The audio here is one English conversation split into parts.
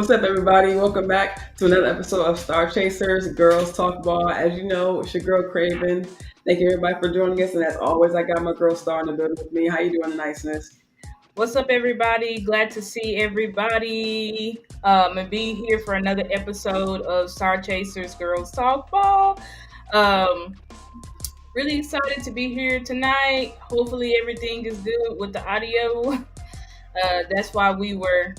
What's up, everybody? Welcome back to another episode of Star Chasers, Girls Talk Ball. As you know, it's your girl Craven. Thank you, everybody, for joining us. And as always, I got my girl Star in the building with me. How you doing tonight, sis? What's up, everybody? Glad to see everybody and be here for another episode of Star Chasers Girls Talk Ball. Um, really excited to be here tonight. Hopefully, everything is good with the audio. That's why we were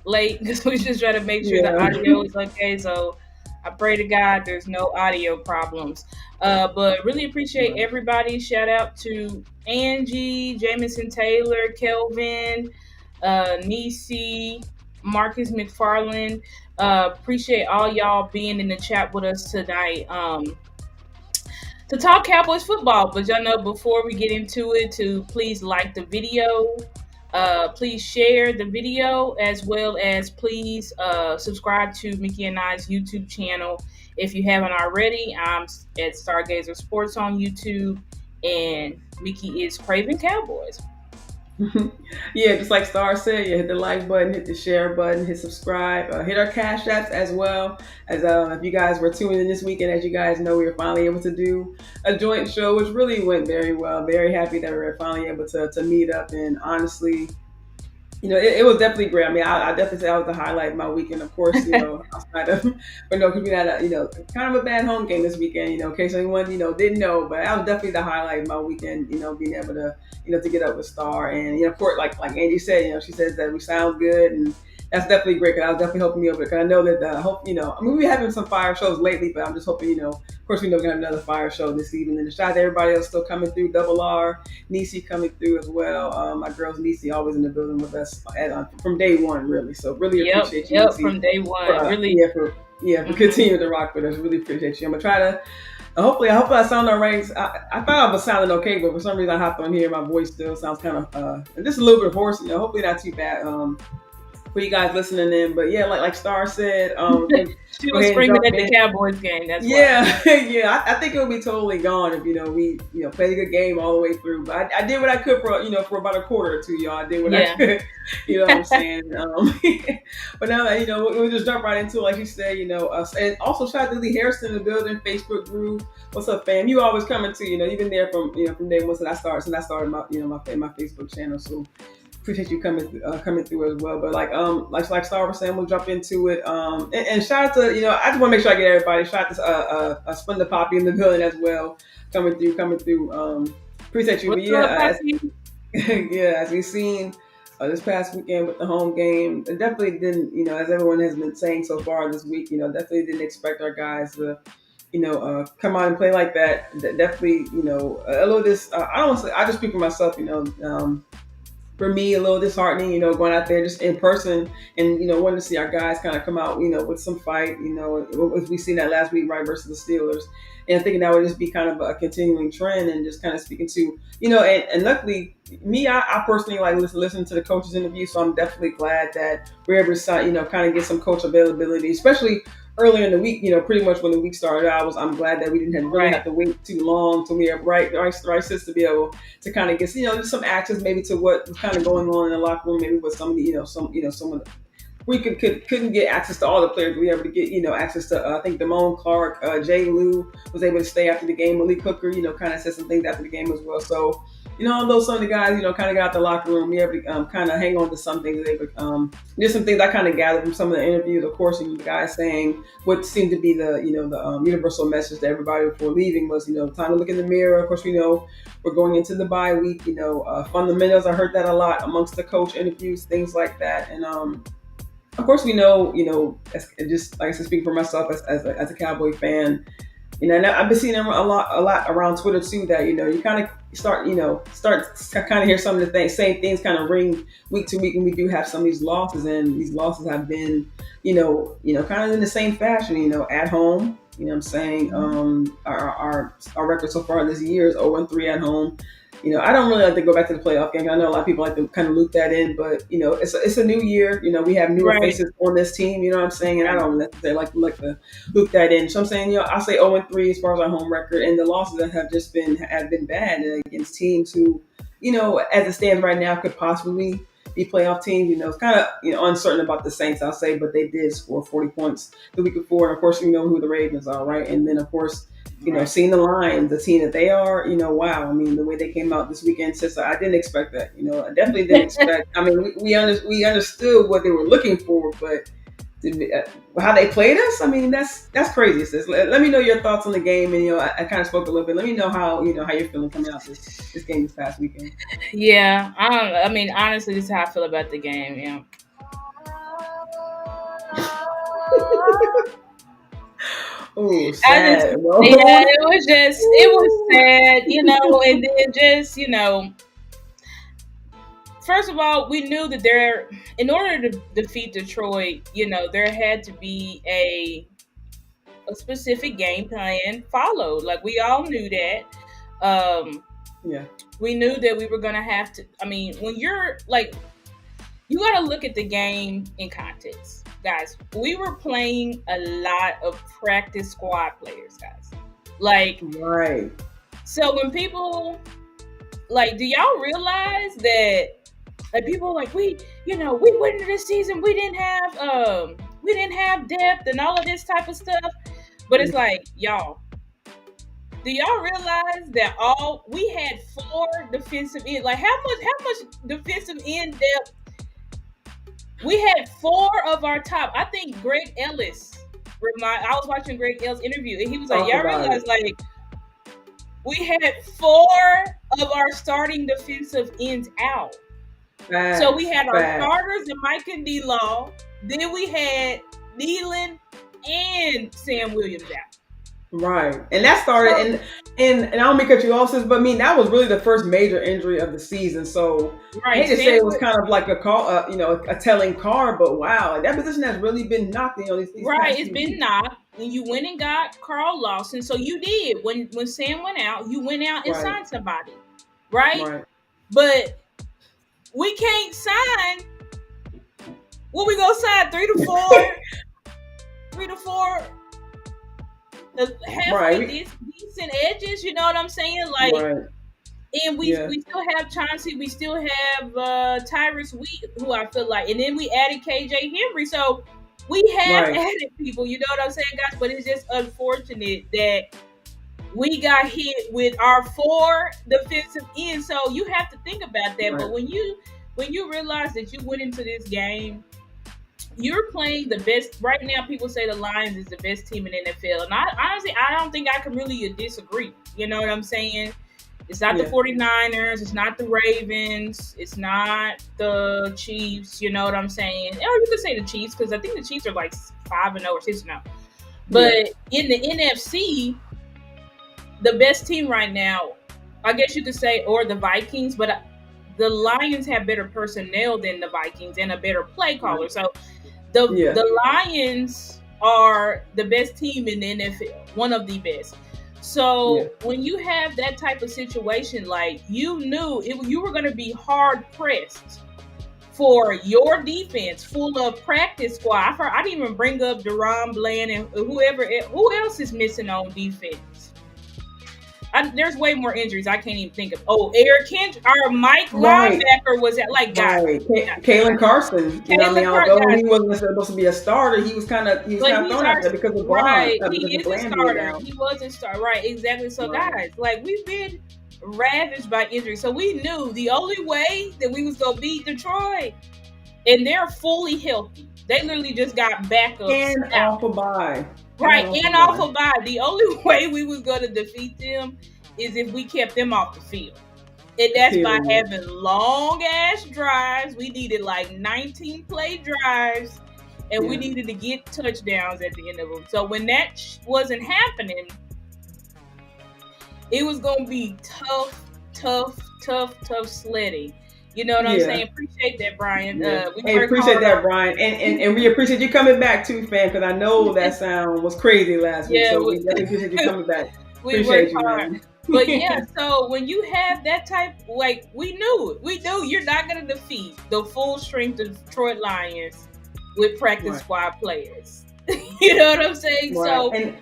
late because we just try to make sure the Yeah. audio is okay. So I pray to God there's no audio problems. But really appreciate everybody. Shout out to Angie, Jamison Taylor, Kelvin, Nisi, Marcus McFarland. Appreciate all y'all being in the chat with us tonight. To talk Cowboys football, but y'all know before we get into it, to please like the video, please share the video, as well as please subscribe to Mickey and I's YouTube channel if you haven't already. I'm at Stargazer Sports on YouTube, and Mickey is Cravin Cowboys. Yeah, just like Star said, hit the like button, hit the share button, hit subscribe, hit our cash apps as well. As if you guys were tuning in this weekend, as you guys know, we were finally able to do a joint show, which really went very well. Very happy that we were finally able to meet up. And honestly, it was definitely great. I mean, I definitely say that was the highlight of my weekend. Of course, outside of, but no, because we had kind of a bad home game this weekend. In case anyone, didn't know, but that was definitely the highlight of my weekend. Being able to, to get up with Star, and of course, like Angie said, she says that we sound good, and that's definitely great. Because I was definitely hoping because I know that I hope, I mean, we're having some fire shows lately, but I'm just hoping, of course, we know we're gonna have another fire show this evening. And shout out to everybody else still coming through. Double R, Nisi coming through as well. My girls Nisi always in the building with us from day one, really. So really appreciate you. Yep, from day one. Really, for continuing to rock with us. Really appreciate you. I'm gonna try to. Hopefully, I hope I sound all right. I thought I was sounding okay, but for some reason I hopped on here. My voice still sounds kind of just a little bit hoarse. Hopefully not too bad. For you guys listening in, but yeah, like Star said, she was screaming at the Cowboys game. That's why. Yeah. I think it would be totally gone if we played a good game all the way through. But I did what I could for about a quarter or two, y'all. I did what I could. You know what I'm saying? But now that we'll just jump right into it, like you said. And also shout out to Lee Harrison in the building, Facebook group. What's up, fam? You always coming too. You've been there from day one since I started my my Facebook channel. So. Appreciate you coming through as well. But like Star was saying, we'll jump into it. And shout out to I just want to make sure I get everybody. Shout out to Splendid Poppy in the building as well, coming through. Appreciate you. But yeah, as we've seen this past weekend with the home game, it definitely didn't. As everyone has been saying so far this week, definitely didn't expect our guys to. Come out and play like that. Definitely, a little this. I don't want to say. I just speak for myself. For me, a little disheartening, going out there just in person and, wanting to see our guys kind of come out, with some fight, as we seen that last week, right, versus the Steelers. And thinking that would just be kind of a continuing trend and just kind of speaking to, and luckily, me, I personally like listen to the coaches' interview. So I'm definitely glad that we're able to, kind of get some coach availability, especially earlier in the week, pretty much when the week started out, I'm glad that we didn't have to wait too long till we have right sis to be able to kind of get, just some access maybe to what was kind of going on in the locker room, maybe with some of the, some of the, we couldn't get access to all the players. We were able to get, access to, I think, Damone Clark, Jay Lou was able to stay after the game. Malik Hooker, kind of said some things after the game as well. So, although some of the guys, kind of got out the locker room, we able to kind of hang on to some things. There's some things I kind of gathered from some of the interviews, of course, the guys saying what seemed to be the, the universal message to everybody before leaving was, time to look in the mirror. Of course, we know we're going into the bye week, fundamentals. I heard that a lot amongst the coach interviews, things like that. And, of course, we know, just like I said, speaking for myself as a Cowboy fan, and I've been seeing them a lot around Twitter too. That you kind of start kind of hear some of the same things kind of ring week to week, and we do have some of these losses, and these losses have been, kind of in the same fashion, at home. You know what I'm saying? Our record so far this year is 0-3 at home. I don't really like to go back to the playoff game. I know a lot of people like to kind of loop that in, but it's a new year. We have newer faces on this team. You know what I'm saying? And I don't necessarily like to loop that in. So I'm saying, I say 0-3 as far as our home record, and the losses that have just been bad against teams who, as it stands right now, could possibly be playoff teams. It's kind of uncertain about the Saints, I'll say, but they did score 40 points the week before, and of course you know who the Ravens are, right? And then of course Right. seeing the Lions, the team that they are, wow. I mean, the way they came out this weekend, sister, I didn't expect that. I definitely didn't expect. I mean, we understood what they were looking for, but how they played us, I mean, that's crazy, sis. Let me know your thoughts on the game, and I kind of spoke a little bit. Let me know how how you're feeling coming out this game this past weekend. Yeah, I mean, honestly, this is how I feel about the game. Yeah. Oh, I just, sad, yeah, bro. it was sad, and then just, first of all, we knew that in order to defeat Detroit, there had to be a specific game plan followed. Like, we all knew that. Um, Yeah, we knew that we were going to have to, I mean, when you're like, you got to look at the game in context, guys. We were playing a lot of practice squad players, guys. Like, right. so when people, like, do y'all realize that, like, people are like, we went into this season, we didn't have depth and all of this type of stuff. But it's like, y'all, do y'all realize that we had 4 defensive end? Like, how much defensive end depth? We had 4 of our top. I think Greg Ellis. I was watching Greg Ellis interview, and he was like, Talk y'all about realize, it. like, we had 4 of our starting defensive ends out. So we Facts, had our facts. starters and Mike and D-Law. Then we had Nealon and Sam Williams out. Right, and that started, So, and I don't mean to cut you off, sis, but I mean that was really the first major injury of the season. So I right, hate to say it was kind of like a call, a telling card, but wow, that position has really been knocked, these right, past it's few been weeks. knocked. And you went and got Carl Lawson. So you did. When Sam went out, you went out and Right, signed somebody. Right? right, But we can't sign. What we gonna sign? 3 to 4 halfway right, decent edges, you know what I'm saying? Like, right. and we Yeah, still have Chauncey, we still have Tyrus Wheat, who I feel like, and then we added KJ Henry. So we have right, added people, you know what I'm saying, guys? But it's just unfortunate that we got hit with our 4 defensive ends. So you have to think about that. right, But when you realize that you went into this game, you're playing the best right now. People say the Lions is the best team in NFL, and honestly, I don't think I can really disagree. You know what I'm saying? It's not the yeah, 49ers, it's not the Ravens, it's not the Chiefs. You know what I'm saying? Or you could say the Chiefs, because I think the Chiefs are like 5-0 or 6-0. yeah, But in the NFC, the best team right now, I guess you could say, or the Vikings, but the Lions have better personnel than the Vikings and a better play caller. right, So the yeah, the Lions are the best team in the NFL, one of the best. yeah, So when you have that type of situation, like, you knew you were going to be hard pressed for your defense, full of practice squad. I didn't even bring up Deron Bland and who else is missing on defense. There's way more injuries I can't even think of. Oh, Eric Kendrick, our Mike right, linebacker was at, like, guys. right. Kalen Carson, I mean, Kalen Carr, although guys, he wasn't necessarily supposed to be a starter, he was but kind of he's thrown our out there because of right. because He of is a Bland being starter. out. He was a starter, right? Exactly. So, Right, guys, like, we've been ravaged by injury. So we knew the only way that we was gonna beat Detroit, and they're fully healthy. They literally just got backups and out, off a bye, right? and off a And off bye. of bye. The only way we was gonna defeat them is if we kept them off the field. And that's by Period. having long ass drives. We needed like 19 play drives, and we Yeah. needed to get touchdowns at the end of them. So when that wasn't happening, it was gonna be tough sledding. You know what I'm Yeah. saying? Appreciate that, Brian. Yeah. We Hey, worked appreciate hard that, on Brian. And we appreciate you coming back too, fam, because I know that it. sound was crazy last week. Yeah, So we definitely appreciate you coming back. we worked Appreciate you, hard. man. But yeah, so when you have that type, like, we knew you're not gonna defeat the full strength of Detroit Lions with practice Right. squad players. You know what I'm saying? Right.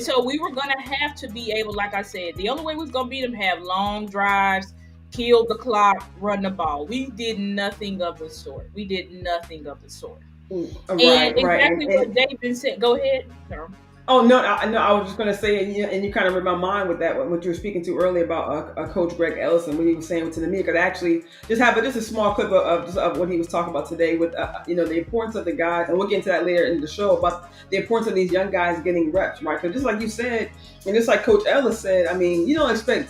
So we were gonna have to be able, like I said, the only way we was gonna beat them, have long drives, kill the clock, run the ball. We did nothing of the sort. We did nothing of the sort. And Right, right, exactly what David said. Go ahead, sir. oh no, no, I was just going to say, and you kind of read my mind with that, what you were speaking to earlier about Coach Greg Ellison, what he was saying to the media. Because actually, just a small clip of what he was talking about today with the importance of the guys, and we'll get into that later in the show about the importance of these young guys getting reps, right? Because just like you said, and just like Coach Ellis said, I mean, you expect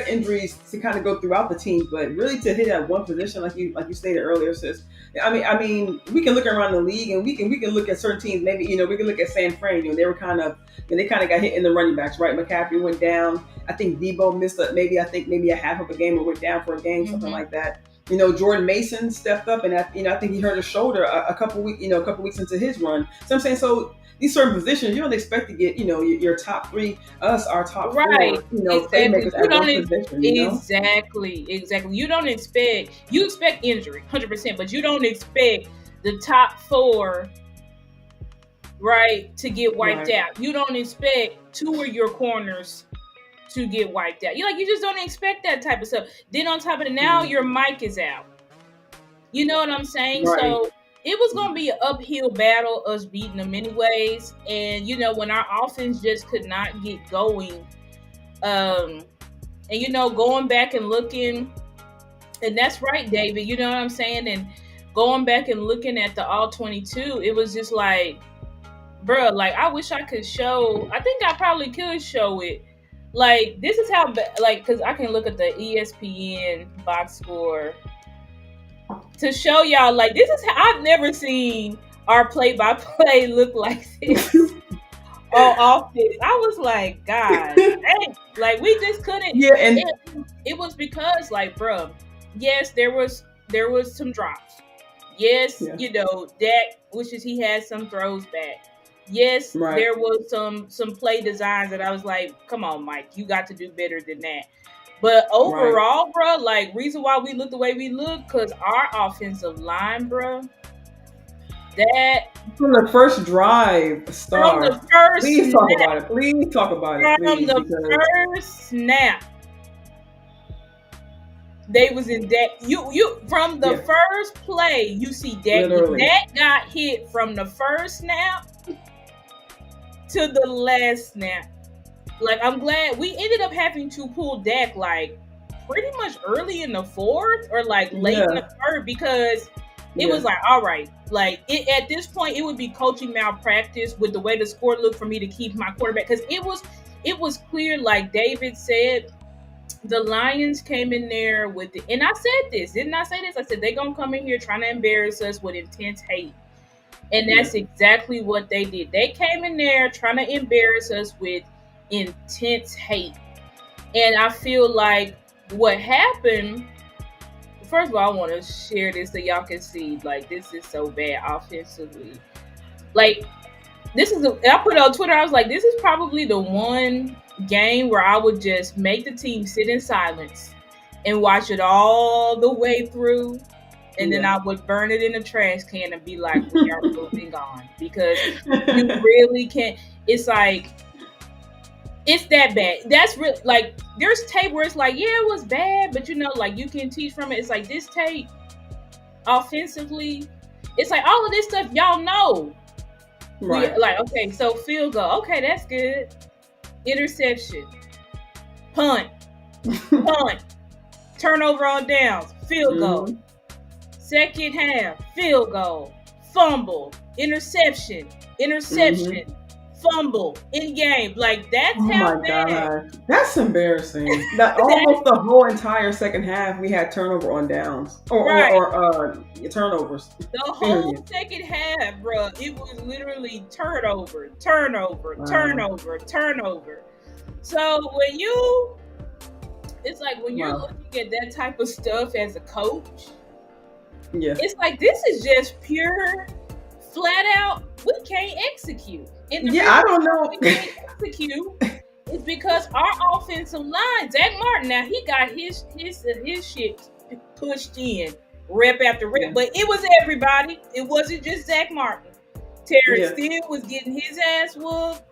injuries to kind of go throughout the team, but really to hit at one position, like you stated earlier, sis. I mean, we can look around the league and we can look at certain teams. Maybe we can look at San Fran. They were they kind of got hit in the running backs, right? McCaffrey went down. I think Debo missed maybe a half of a game or went down for a game, something like that. Jordan Mason stepped up, and I think he hurt his shoulder a couple weeks into his run. So I'm saying, so these certain positions, you don't expect to get, your top three, our top four, Right. Exactly. playmakers at one position. Exactly. You expect injury, 100%, but you don't expect the top four, right, to get wiped Right. out. You don't expect two of your corners to get wiped out. You just don't expect that type of stuff. Then on top of it, now your mic is out. You know what I'm saying? Right. So it was going to be an uphill battle, us beating them anyways. And, when our offense just could not get going, and, going back and looking, and that's right, David, you know what I'm saying? And going back and looking at the All 22, it was just like, bruh, like, I wish I could show, I think I probably could show it. Like, this is how, because I can look at the ESPN box score to show y'all, like, this is how I've never seen our play-by-play look like this on offense. I was like, God, dang. Like, we just couldn't. Yeah, and it was because, like, bro, yes, there was some drops. Yes, Dak wishes he had some throws back. Yes, right. There was some play designs that I was like, come on, Mike, you got to do better than that. But overall, bro, like, reason why we look the way we look, because our offensive line, bro, that from the first drive, Star. From the first Please snap, talk about it. Please talk about it. From the first snap, they was in Dak. You from the first play, you see Dak. Dak got hit from the first snap to the last snap. Like, I'm glad we ended up having to pull Dak, like, pretty much early in the fourth or, like, late in the third, because it was like, all right, like, at this point, it would be coaching malpractice with the way the score looked for me to keep my quarterback, because it was clear, like David said, the Lions came in there with it. And I said this, didn't I say this? I said, they're going to come in here trying to embarrass us with intense hate. And that's exactly what they did. They came in there trying to embarrass us with intense hate. And I feel like what happened, first of all, I want to share this so y'all can see, like, this is so bad offensively. Like, I put it on Twitter, I was like, this is probably the one game where I would just make the team sit in silence and watch it all the way through. And then I would burn it in a trash can and be like, we are moving on. Because you really can't. It's like, it's that bad. That's real. Like, there's tape where it's like, yeah, it was bad, but like, you can teach from it. It's like, this tape, offensively, it's like all of this stuff y'all know. Right. Like, okay, so field goal. Okay, that's good. Interception. Punt. Turnover on downs. Field goal. Second half. Field goal. Fumble. Interception. Fumble in game. Like, that's how bad. God. That's embarrassing. That almost the whole entire second half we had turnover on downs or turnovers. The whole second half, bro, it was literally turnover. So it's like when you're looking at that type of stuff as a coach, it's like, this is just pure, flat out, we can't execute. And the I don't know. We can't execute is because our offensive line, Zach Martin, now he got his shit pushed in rep after rep, but it was everybody. It wasn't just Zach Martin. Terrence Steele was getting his ass whooped.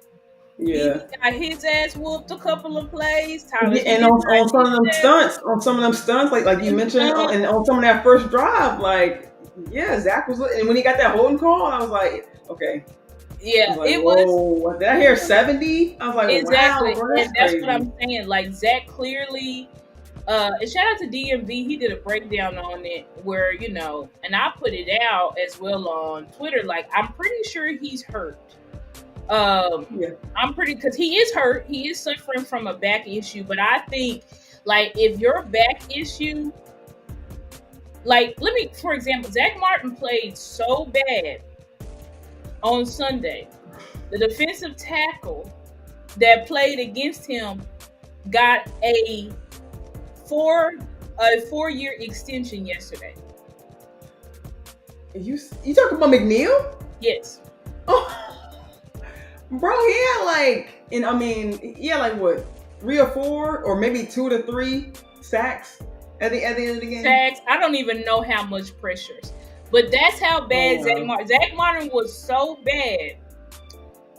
Yeah. got his ass whooped a couple of plays. Tyler Yeah, and Smith got on some of them his ass stunts, like you mentioned, whooped. and on some of that first drive, like yeah, Zach was, and when he got that holding call, I was like, okay, I Yeah, was like, it was whoa, did I hear 70? I was like, wow, exactly, bro, and that's that's what crazy. I'm saying. Like Zach clearly, and shout out to DMV. He did a breakdown on it where and I put it out as well on Twitter. Like I'm pretty sure he's hurt. Um, Yeah, I'm pretty because he is hurt. He is suffering from a back issue, but I think like if your back issue, like let me for example, Zach Martin played so bad on Sunday. The defensive tackle that played against him got four a 4-year extension yesterday. you talking about McNeil? Yes. Oh, bro, he had like, and I mean, he had like what 3 or 4, or maybe 2 to 3 sacks at the end of the game. Sacks. I don't even know how much pressures. But that's how Oh bad wow, Zach Martin was so bad.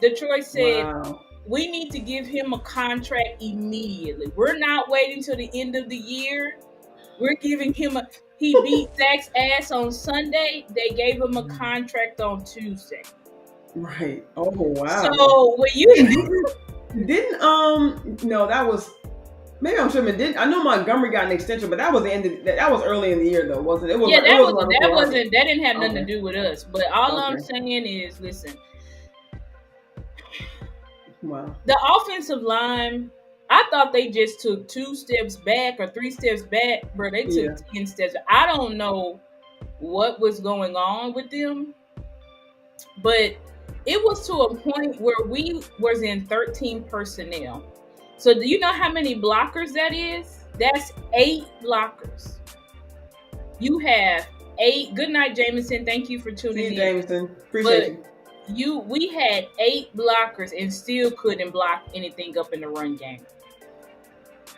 Detroit said, wow. we need to give him a contract immediately. We're not waiting till the end of the year. We're giving him he beat Zach's ass on Sunday. They gave him a contract on Tuesday. Right. Oh wow. So when And you didn't no, that was, maybe I'm tripping. Didn't, I know Montgomery got an extension, but that was the end of that was early in the year though, wasn't it? It was yeah, it wasn't right that before our game. wasn't that didn't have nothing to Okay. do with us. But all I'm Okay. saying is, listen, Wow. the offensive line, I thought they just took 2 steps back or 3 steps back, bro. They took Yeah. 10 steps. I don't know what was going on with them, but it was to a point where we was in 13 personnel. So do you know how many blockers that is? That's 8 blockers. You have 8. Good night, Jameson. Thank you for See tuning you, in. Jameson. Appreciate But you. we had 8 blockers and still couldn't block anything up in the run game.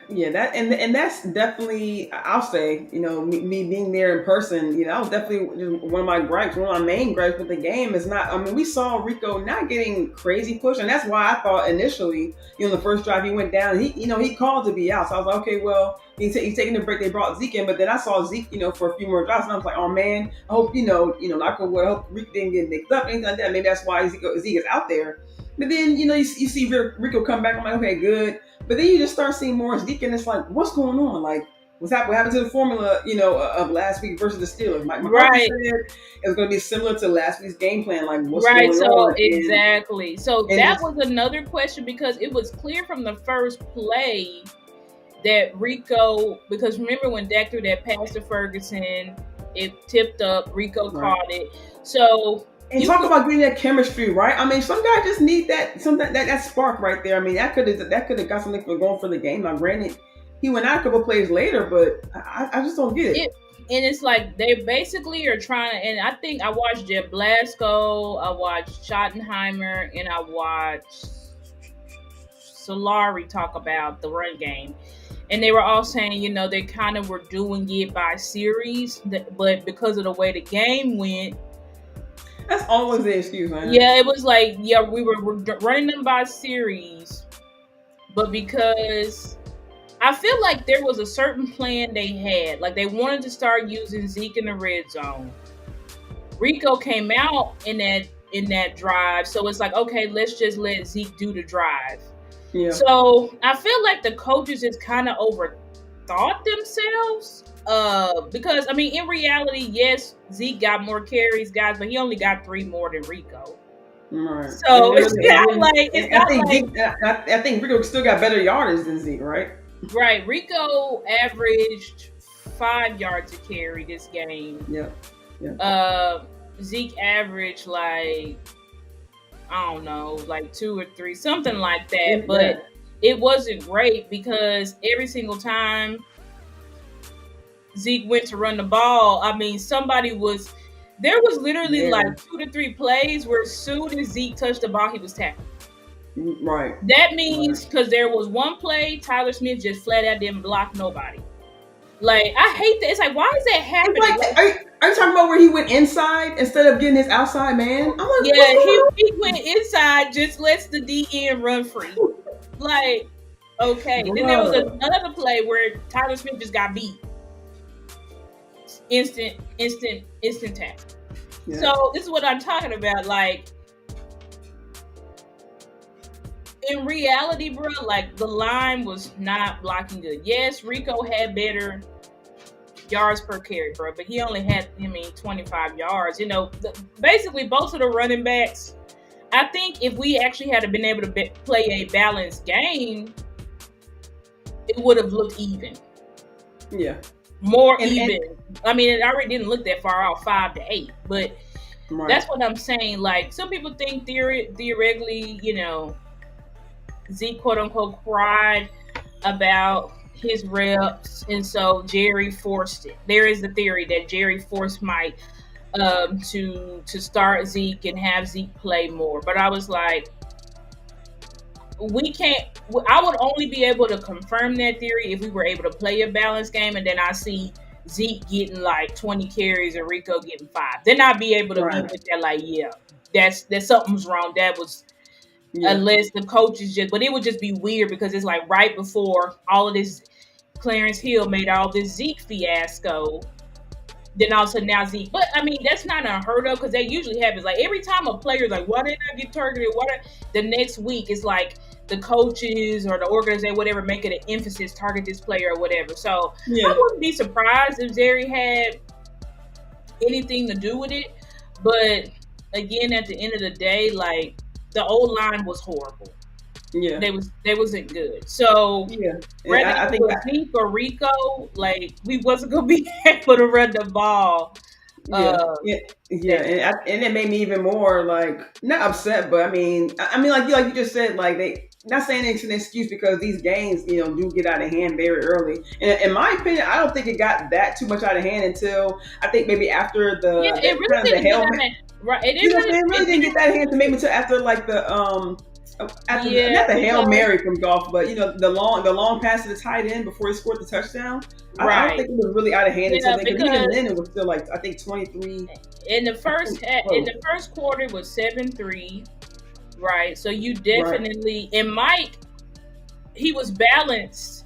Yeah, that and that's definitely, I'll say, me being there in person, that was definitely just one of my gripes. One of my main gripes with the game is not. I mean, we saw Rico not getting crazy push, and that's why I thought initially, the first drive he went down. He called to be out, so I was like, okay, well, he's taking the break. They brought Zeke in, but then I saw Zeke, for a few more drives, and I was like, oh man, I hope knock on wood, I hope Rico didn't get nicked up, anything like that. Maybe that's why Zeke is out there. But then you see Rico come back. I'm like, okay, good. But then you just start seeing Morris Deacon. It's like, what's going on? Like, what happened to the formula, of last week versus the Steelers? Mike McCarthy Right. said it was going to be similar to last week's game plan. Like, what's Right. going So on? exactly. So And that just, was another question because it was clear from the first play that Rico, because remember when Dak threw that pass to Ferguson, it tipped up, Rico right. caught it. So And talk about getting that chemistry, right? I mean, some guys just need that spark right there. I mean, that could have got something for going for the game. Now, granted, he went out a couple plays later, but I just don't get it. And it's like they basically are trying to. And I think I watched Jeff Blasco, I watched Schottenheimer, and I watched Solari talk about the run game. And they were all saying, they kind of were doing it by series, but because of the way the game went. That's always the excuse, man. Yeah, it was like, we were running them by series, but because I feel like there was a certain plan they had, like they wanted to start using Zeke in the red zone. Rico came out in that drive, so it's like, okay, let's just let Zeke do the drive. Yeah. So I feel like the coaches just kind of overthought themselves. Because I mean, in reality, yes, Zeke got more carries, guys, but he only got 3 more than Rico. Right. So it's not like I think Rico still got better yardage than Zeke, right? Right. Rico averaged 5 yards a carry this game. Yeah. Zeke averaged like, I don't know, like 2 or 3, something like that. Yeah. But it wasn't great because every single time Zeke went to run the ball, I mean, there was literally like 2 to 3 plays where as soon as Zeke touched the ball, he was tackled. Right. That means because there was one play, Tyler Smith just flat out didn't block nobody. Like I hate that. It's like, why is that It's happening? like, Like, are you talking about where he went inside instead of getting his outside man? I'm like, what's yeah, going he went inside, just lets the DN run free. Like, okay. on, Then there was bro? another play where Tyler Smith just got beat. Instant tackle. Yeah, So this is what I'm talking about. Like, in reality, bro, like the line was not blocking good. Yes, Rico had better yards per carry, bro, but he only had, 25 yards. Basically both of the running backs. I think if we actually had been able to play a balanced game, it would have looked even, yeah, more and even. I mean, it already didn't look that far off, 5-8, but right, that's what I'm saying. Like, some people think theoretically, Zeke quote unquote cried about his reps, and so Jerry forced it. There is the theory that Jerry forced Mike to start Zeke and have Zeke play more. But I was like, we can't. I would only be able to confirm that theory if we were able to play a balanced game, and then I see Zeke getting like 20 carries and Rico getting 5. Then I'd be able to be right, with that. Like, yeah, that's something's wrong. That was, yeah, unless the coaches just, but it would just be weird because it's like right before all of this, Clarence Hill made all this Zeke fiasco. Then all of a sudden now Zeke, but I mean that's not unheard of because that usually happens. Like every time a player's like, "Why did I get targeted?" The next week it's like the coaches or the organization, whatever, make it an emphasis, target this player or whatever. So I yeah, wouldn't be surprised if Jerry had anything to do with it. But again, at the end of the day, like the old line was horrible. yeah, They wasn't good. So yeah. And whether I it think was Zeke or Rico, like we wasn't gonna be able to run the ball. yeah, Uh, yeah, yeah, that and it made me even more like not upset, but I mean, like you just said, like they not saying it's an excuse because these games, do get out of hand very early. And in my opinion, I don't think it got that too much out of hand until I think maybe after Yeah, the it really kind of the didn't get hell, out of, right. It you didn't know what I'm really, saying? Really it didn't get didn't that hand to maybe really, until after like after yeah, not the Hail because Mary from golf, but the long pass to the tight end before he scored the touchdown. I don't right, think it was really out of hand until yeah, then because even because then it was still like I think 23. in the I first think in close. the first quarter was 7-3, right? So you Right, definitely, and Mike, he was balanced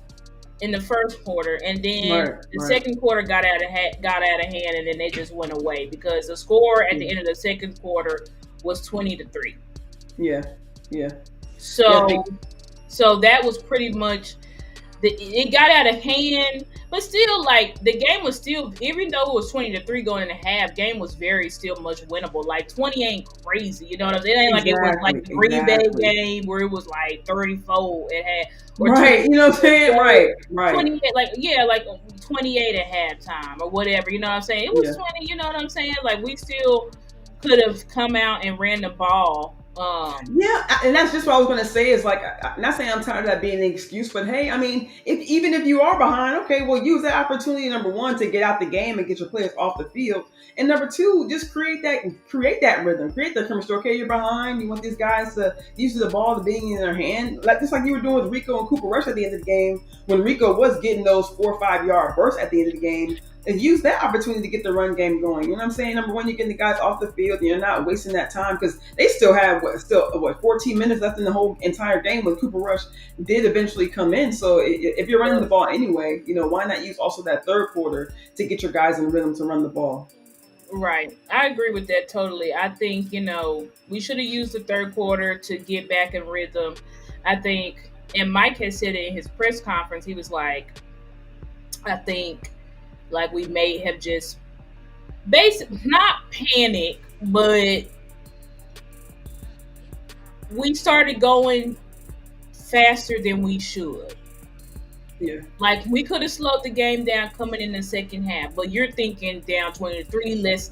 in the first quarter, and then right, the right. second quarter got out of hand, and then they just went away because the score at the Yeah, end of the second quarter was 20-3. yeah, yeah. Yeah, I So think so that was pretty much it got out of hand, but still, like the game was still, even though it was 20-3 going in the half, game was very still much winnable. Like 20 ain't crazy, you know what I'm saying? It ain't like it was like exactly, the Green Bay exactly. game where it was like 34 it had, or Right, you know what I'm saying? 24, Right, right. 28, like yeah, like 28 at halftime or whatever, you know what I'm saying? It was Yeah. 20, you know what I'm saying? Like we still could have come out and ran the ball. Yeah, and that's just what I was going to say is like, not saying I'm tired of that being an excuse, but hey, I mean, even if you are behind, okay, well, use that opportunity, number one, to get out the game and get your players off the field, and number two, just create that rhythm, create the chemistry. Okay, you're behind, you want these guys to use the ball to being in their hand, like just like you were doing with Rico and Cooper Rush at the end of the game when Rico was getting those 4 or 5 yard bursts at the end of the game. And use that opportunity to get the run game going. You know what I'm saying? Number one, you're getting the guys off the field, and you're not wasting that time because they still have 14 minutes left in the whole entire game when Cooper Rush did eventually come in. So if you're running the ball anyway, why not use also that third quarter to get your guys in rhythm to run the ball? Right. I agree with that totally. I think, we should have used the third quarter to get back in rhythm. I think, and Mike has said it in his press conference, he was like, I think, like, we may have just not panic, but we started going faster than we should. Yeah, Like we could have slowed the game down coming in the second half, but you're thinking down 23. Let's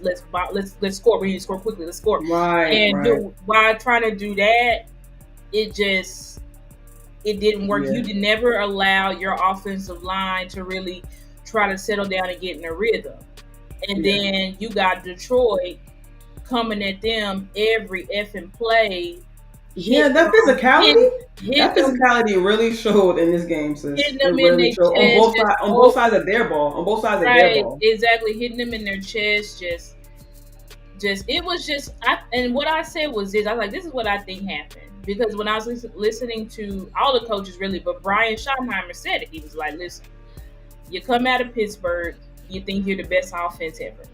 score. We need to score quickly. Let's score. right, And right. while trying to do that, it didn't work. Yeah, You did never allow your offensive line to really try to settle down and get in a rhythm. And yeah, then you got Detroit coming at them every effing play, Yeah, hitting them, that hitting them, physicality really showed in this game, sis. hitting It them in really their showed chest, just on both oh, sides of their ball, on both sides of their right, ball. exactly, hitting them in their chest, just it was just and what I said was this. I was like, this is what I think happened because when I was listening to all the coaches really, but Brian Schottenheimer said it. He was like, listen, you come out of Pittsburgh, you think you're the best offense ever.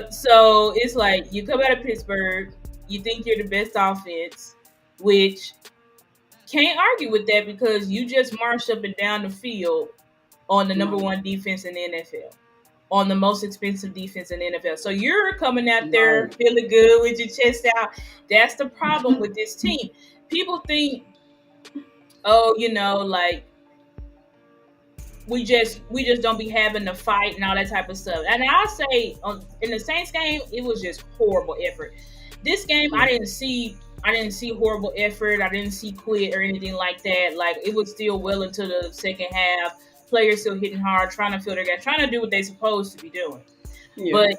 So it's like you come out of Pittsburgh, you think you're the best offense, which can't argue with that because you just marched up and down the field on the number Right. one defense in the NFL, on the most expensive defense in the NFL. So you're coming out there Right. feeling good with your chest out. That's the problem with this team. People think, oh, like we just don't be having the fight and all that type of stuff. And I'll say in the Saints game, it was just horrible effort. This game, Yeah. I didn't see horrible effort. I didn't see quit or anything like that. Like it was still well into the second half. Players still hitting hard, trying to fill their gap, trying to do what they're supposed to be doing. Yeah. But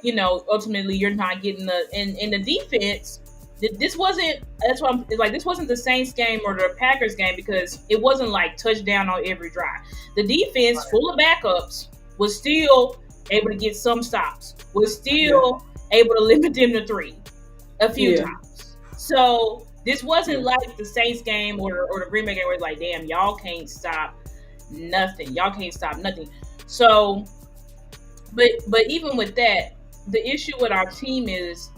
ultimately, you're not getting the in the defense. This wasn't. That's why it's like this wasn't the Saints game or the Packers game because it wasn't like touchdown on every drive. The defense, full of backups, was still able to get some stops. Was Yeah. still able to limit them to 3 a few Yeah. times. So this wasn't Yeah. like the Saints game or the Green Bay game where it's like, damn, y'all can't stop nothing. Y'all can't stop nothing. So, but even with that, the issue with our team is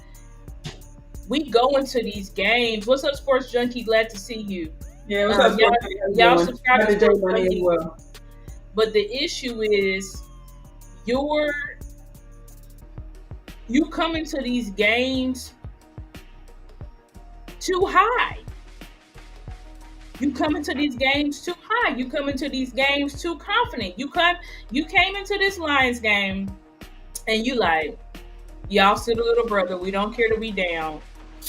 we go into these games. What's up, Sports Junkie? Glad to see you. Yeah. What's up, Y'all, Sports? How you y'all doing? subscribe Happy to day, Sports money as Junkie. well. But the issue is you come into these games too high. You come into these games too high. You come into these games too confident. You came into this Lions game and you like, y'all still the little brother. We don't care that we down.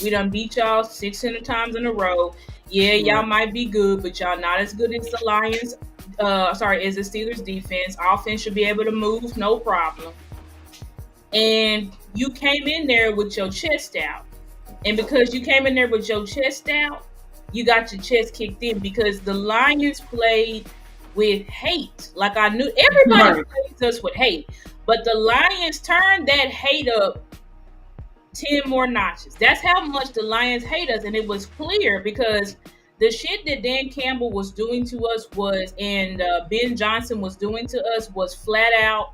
We done beat y'all 600 times in a row. Yeah, y'all Right. might be good, but y'all not as good as the Lions. As the Steelers defense. Offense should be able to move, no problem. And you came in there with your chest out. And because you came in there with your chest out, you got your chest kicked in because the Lions played with hate. Like I knew everybody Right. plays us with hate. But the Lions turned that hate up 10 more notches. That's how much the Lions hate us. And it was clear because the shit that Dan Campbell was doing to us and Ben Johnson was doing to us was flat out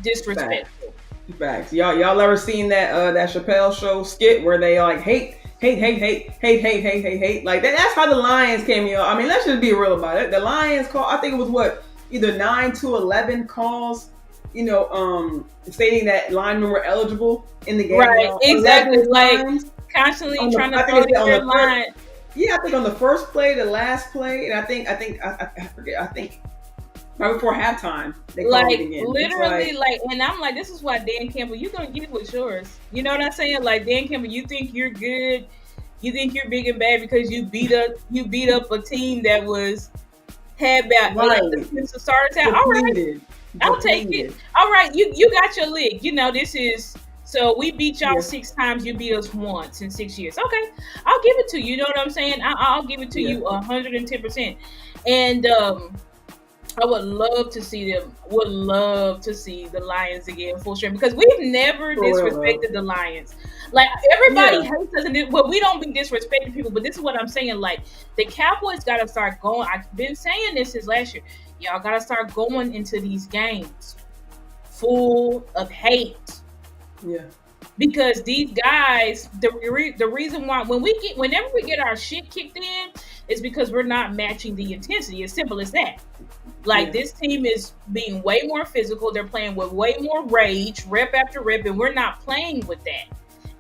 disrespectful. Facts. Y'all ever seen that Chappelle show skit where they like hate. Like that's how the Lions came here. I mean, let's just be real about it. The Lions call. I think it was either 9 to 11 calls. Stating that linemen were eligible in the game. Right, exactly. Like times. constantly trying to throw their line. Yeah, I think on the first play, the last play, and I forget. I think right before halftime, they called Like it again. literally, and I'm like, this is why Dan Campbell, you're gonna get what's yours. You know what I'm saying? Like Dan Campbell, you think you're good, you think you're big and bad because you beat up a team that had about Right. to start out. All right, I'll take it. All right, you got your lick. This is. So we beat y'all 6 times. You beat us once in 6 years. Okay, I'll give it to you. You know what I'm saying? I'll give it to you 110%. And I would love to see them. Would love to see the Lions again full strength because we've never disrespected the Lions. Like everybody hates us, well, we don't be disrespecting people. But this is what I'm saying. Like the Cowboys got to start going. I've been saying this since last year. Y'all got to start going into these games full of hate. Yeah. Because these guys, the reason why whenever we get our shit kicked in, is because we're not matching the intensity. As simple as that. Like this team is being way more physical. They're playing with way more rage, rep after rep, and we're not playing with that.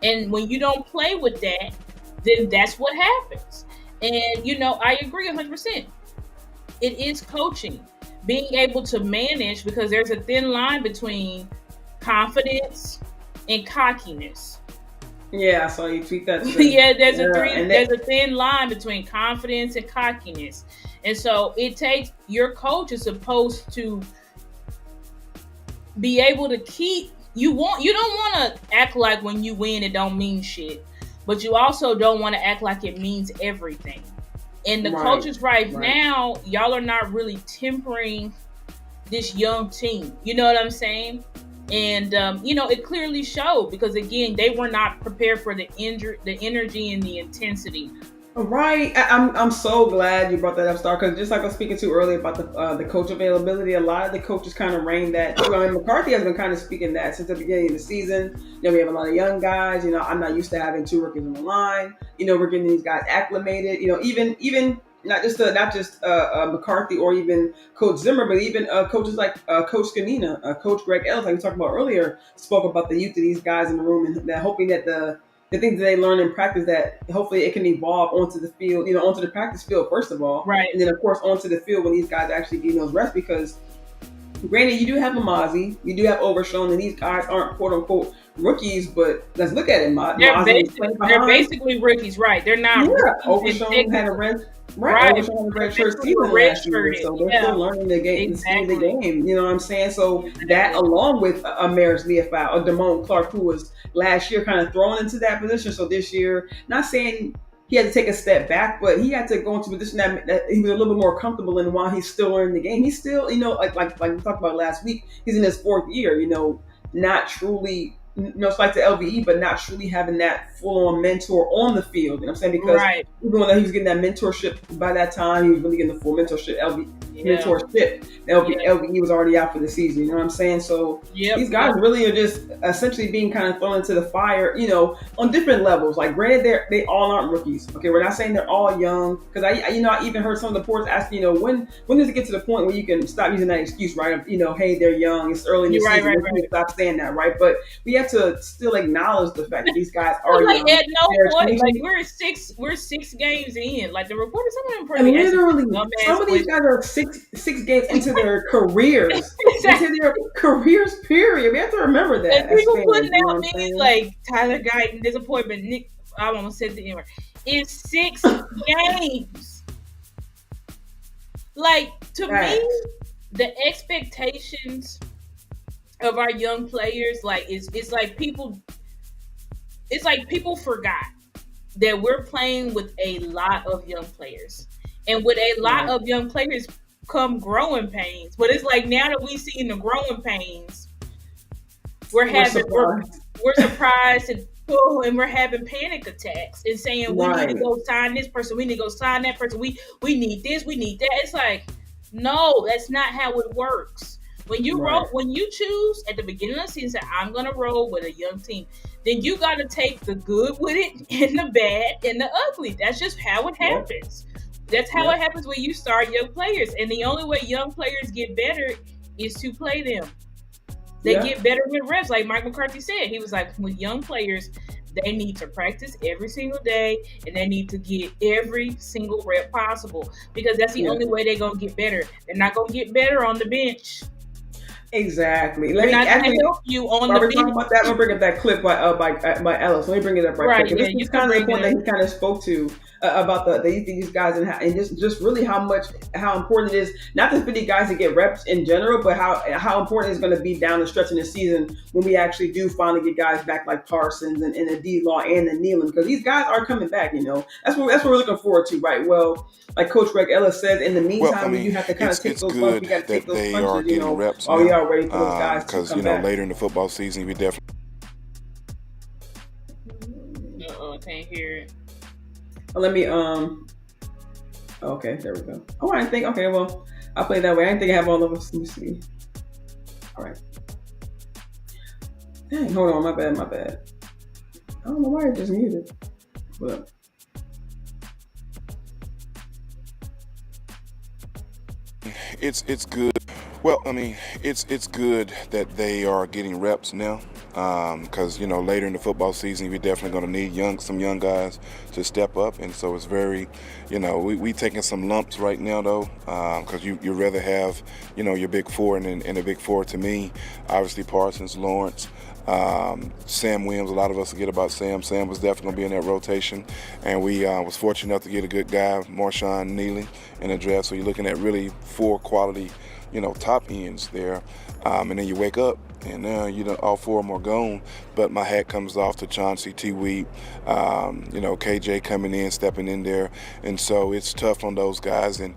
And when you don't play with that, then that's what happens. And I agree 100%. It is coaching, being able to manage because there's a thin line between confidence and cockiness. Yeah, I saw you tweet that. Yeah, there's a thin line between confidence and cockiness. And so it takes your coach is supposed to be able to keep you don't want to act like when you win it don't mean shit. but you also don't want to act like it means everything. And the Right. coaches right Right. now, y'all are not really tempering this young team. You know what I'm saying? And it clearly showed because again, they were not prepared for the energy and the intensity. Right. I'm so glad you brought that up, Star, because just like I was speaking to earlier about the coach availability, a lot of the coaches kind of reign that too. I mean, McCarthy has been kind of speaking that since the beginning of the season. We have a lot of young guys. I'm not used to having two rookies on the line. We're getting these guys acclimated. Even not just McCarthy or even Coach Zimmer, but even coaches like Coach Scanina, Coach Greg Ellis, like we talked about earlier, spoke about the youth of these guys in the room and that hoping that the things that they learn in practice that hopefully it can evolve onto the field, onto the practice field first of all, right? And then of course onto the field when these guys actually get those reps. Because granted, you do have Mamazi, you do have Overshown, and these guys aren't quote unquote rookies, but let's look at it. They're basically rookies, right? They're not. Yeah, rookies Overshown had a red. Right, Overshown had a red shirt season last year, so they're still learning the game, exactly. The game. You know what I'm saying? So that, along with Amaris Leafau or Damone Clark, who was last year kind of thrown into that position. So this year, not saying he had to take a step back, but he had to go into a position that he was a little bit more comfortable in while he's still learning the game. He's still, like we talked about last week, he's in his fourth year. Not truly. It's like the LVE, but not truly having that full-on mentor on the field. You know what I'm saying? Because even when he was getting that mentorship, by that time, he was really getting the full mentorship. Mentorship. LVE was already out for the season. You know what I'm saying? So these guys really are just essentially being kind of thrown into the fire, on different levels. Like, granted, they all aren't rookies. Okay, we're not saying they're all young. Because I even heard some of the reports asking, when does it get to the point where you can stop using that excuse, right? Of, hey, they're young. It's early in the season. Right. Stop saying that, right? But we have to still acknowledge the fact that these guys are young. At no point, like we're six games in. Like the reporters, literally, some of these guys are six games into their careers, into their careers. Period. We have to remember that. And people putting out memes like Tyler Guyton, disappointment. Nick, I almost said the N word. It's 6 games. Like, to me, the expectations of our young players, like it's like people forgot that we're playing with a lot of young players, and with a lot of young players come growing pains. But it's like now that we see the growing pains, we're surprised and we're having panic attacks and saying we need to go sign this person, we need to go sign that person, we need this, we need that. It's like, no, that's not how it works. When you when you choose at the beginning of the season, I'm gonna roll with a young team, then you gotta take the good with it and the bad and the ugly. That's just how it happens. That's how it happens when you start young players. And the only way young players get better is to play them. They get better with reps. Like Mike McCarthy said, he was like, with young players, they need to practice every single day and they need to get every single rep possible, because that's the only way they're going to get better. They're not going to get better on the bench. Exactly. Let me actually help you on the bench. About that, I'm gonna bring up that clip by Ellis. Let me bring it up right quick. This is kind of the point that he kind of spoke to about these guys and just really how important it is not just for these guys to get reps in general, but how important it's going to be down the stretch in the season when we actually do finally get guys back like Parsons and the D-Law and the Nealon, because these guys are coming back. That's what we're looking forward to, right? Well, like Coach Greg Ellis said, in the meantime, you have to kind of take those bumps. You got to take those punches. Are getting reps while we are waiting for those guys to come back. Later in the football season, we definitely. I can't hear it. Let me okay, there we go. Oh, I didn't think. Okay, well, I'll play that way. I didn't think I have all of us. Let me see. All right. Dang, hold on. My bad. I don't know why it just muted. Hold up. It's good. Well, I mean, it's good that they are getting reps now, because later in the football season we're definitely going to need some young guys to step up, and so it's very, we taking some lumps right now though, because you rather have your big four, and the big four to me, obviously Parsons, Lawrence, Sam Williams, a lot of us forget about Sam. Sam was definitely going to be in that rotation, and we was fortunate enough to get a good guy, Marshawn Neely, in the draft. So you're looking at really four quality, top ends there, and then you wake up and now all four of them are gone. But my hat comes off to Chauncey T. Wheat, KJ coming in, stepping in there, and so it's tough on those guys. And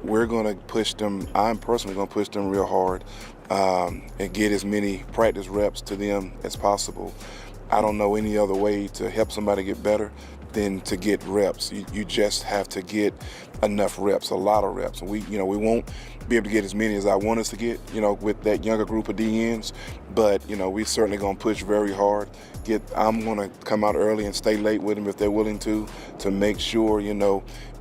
we're going to push them. I'm personally going to push them real hard and get as many practice reps to them as possible. I don't know any other way to help somebody get better than to get reps. You just have to get enough reps, a lot of reps. And we won't be able to get as many as I want us to get, with that younger group of DNs. But, we certainly going to push very hard. I'm going to come out early and stay late with them if they're willing to make sure,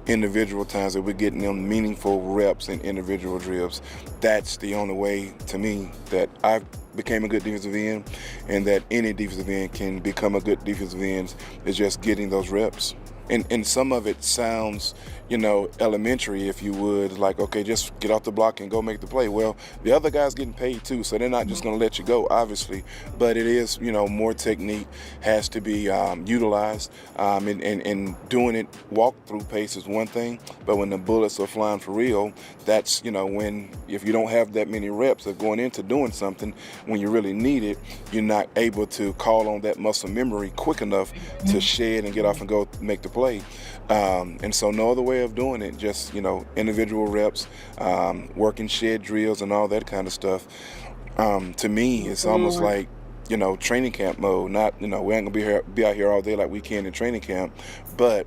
individual times that we're getting them meaningful reps and individual drills. That's the only way, to me, that I became a good defensive end, and that any defensive end can become a good defensive end, is just getting those reps. And some of it sounds, elementary, if you would, like, okay, just get off the block and go make the play. Well, the other guy's getting paid too, so they're not just going to let you go, obviously. But it is, more technique has to be utilized, and doing it walk-through pace is one thing, but when the bullets are flying for real, that's, if you don't have that many reps of going into doing something, when you really need it, you're not able to call on that muscle memory quick enough to shed and get off and go make the play. And so no other way of doing it, just, individual reps, working shed drills and all that kind of stuff. To me, it's almost like, training camp mode. Not, we ain't gonna be out here all day like we can in training camp, but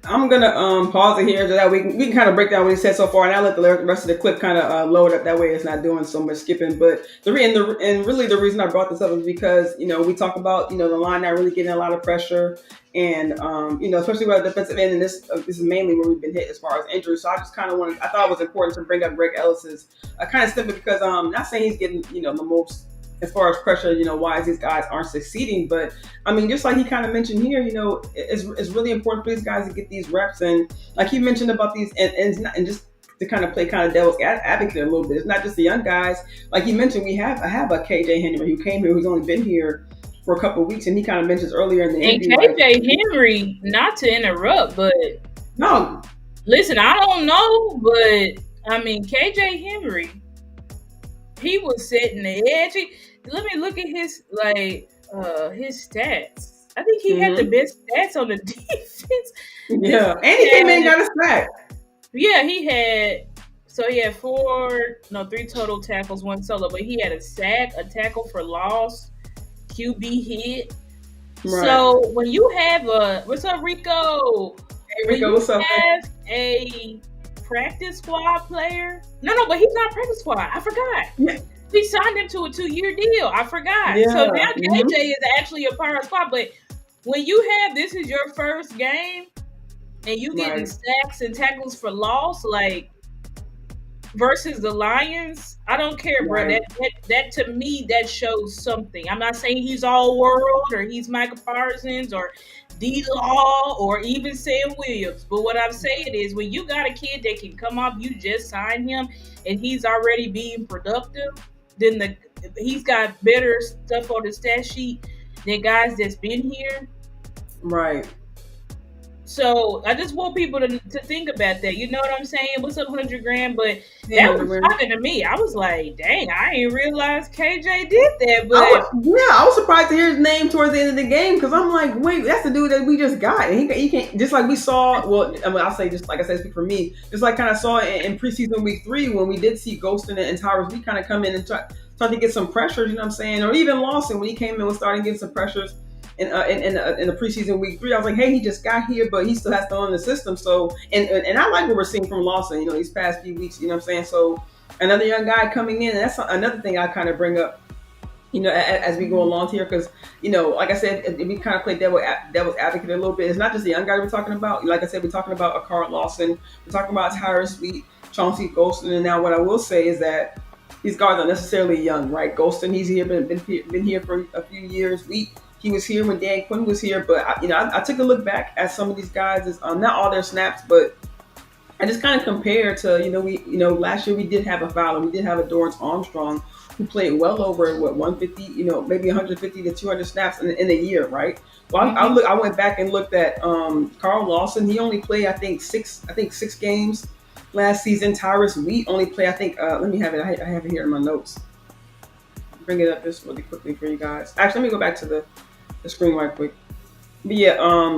I'm gonna pause it here so that we can kind of break down what he said so far, and I'll let the rest of the clip kind of load up. That way, it's not doing so much skipping. But and really the reason I brought this up is because we talk about the line not really getting a lot of pressure, and especially with the defensive end, and this is mainly where we've been hit as far as injuries. So I just kind of I thought it was important to bring up Greg Ellis's kind of snippet because not saying he's getting the most as far as pressure, why these guys aren't succeeding. But I mean, just like he kind of mentioned here, it's really important for these guys to get these reps. And like he mentioned about these, and just to kind of play kind of devil's advocate a little bit, it's not just the young guys. Like he mentioned, I have a KJ Henry who came here, who's only been here for a couple of weeks, and he kind of mentions earlier in the interview. And KJ Henry, not to interrupt, but no, listen, I don't know, but I mean, KJ Henry, he was setting the edge. Let me look at his his stats. I think he had the best stats on the defense. Yeah, and he came in and got a sack. Yeah, he had 3 total tackles, 1 solo, but he had a sack, a tackle for loss, QB hit. Right. So when you have what's up, Rico? Hey, Rico, what's up? Have a practice squad player? No, but he's not practice squad. I forgot. Yeah. We signed him to a 2-year deal. I forgot. Yeah. So now KJ is actually a part of the squad. But when you have this is your first game and you getting sacks and tackles for loss, like versus the Lions, I don't care, bro. That to me, that shows something. I'm not saying he's all world or he's Michael Parsons or D-Law or even Sam Williams. But what I'm saying is when you got a kid that can come off, you just signed him and he's already being productive, then he's got better stuff on the stat sheet than guys that's been here. Right. So I just want people to think about that. You know what I'm saying? What's up, 100 grand? But that was shocking to me. I was like, dang, I didn't realize KJ did that. But I was surprised to hear his name towards the end of the game because I'm like, wait, that's the dude that we just got. And he can't, just like we saw, well, I mean, I'll say just like I said, speak for me, just like kind of saw it in preseason week 3 when we did see Golston and Tyrus, we kind of come in and try to get some pressures, you know what I'm saying? Or even Lawson when he came in and started getting some pressures. In the preseason week 3, I was like, hey, he just got here, but he still has to learn the system. So, and I like what we're seeing from Lawson, these past few weeks, you know what I'm saying? So, another young guy coming in, and that's another thing I kind of bring up, as we go along here, because, like I said, we kind of play devil's advocate a little bit. It's not just the young guy we're talking about. Like I said, we're talking about Akar Lawson, we're talking about Tyrus Sweet, Chauncey Golston, and now what I will say is that these guys aren't necessarily young, right? Golston, he's here, been here for a few years. He was here when Dan Quinn was here, but I took a look back at some of these guys. Not all their snaps, but I just kind of compared to last year we did have a Fowler, we did have a Dorrance Armstrong, who played well over 150, maybe 150 to 200 snaps in a year, right? Well, Hmm. I went back and looked at Carl Lawson. He only played I think six games last season. Tyrus Wheat only played, I think. Let me have it. I have it here in my notes. Bring it up just really quickly for you guys. Actually, let me go back to the screen right quick. But yeah,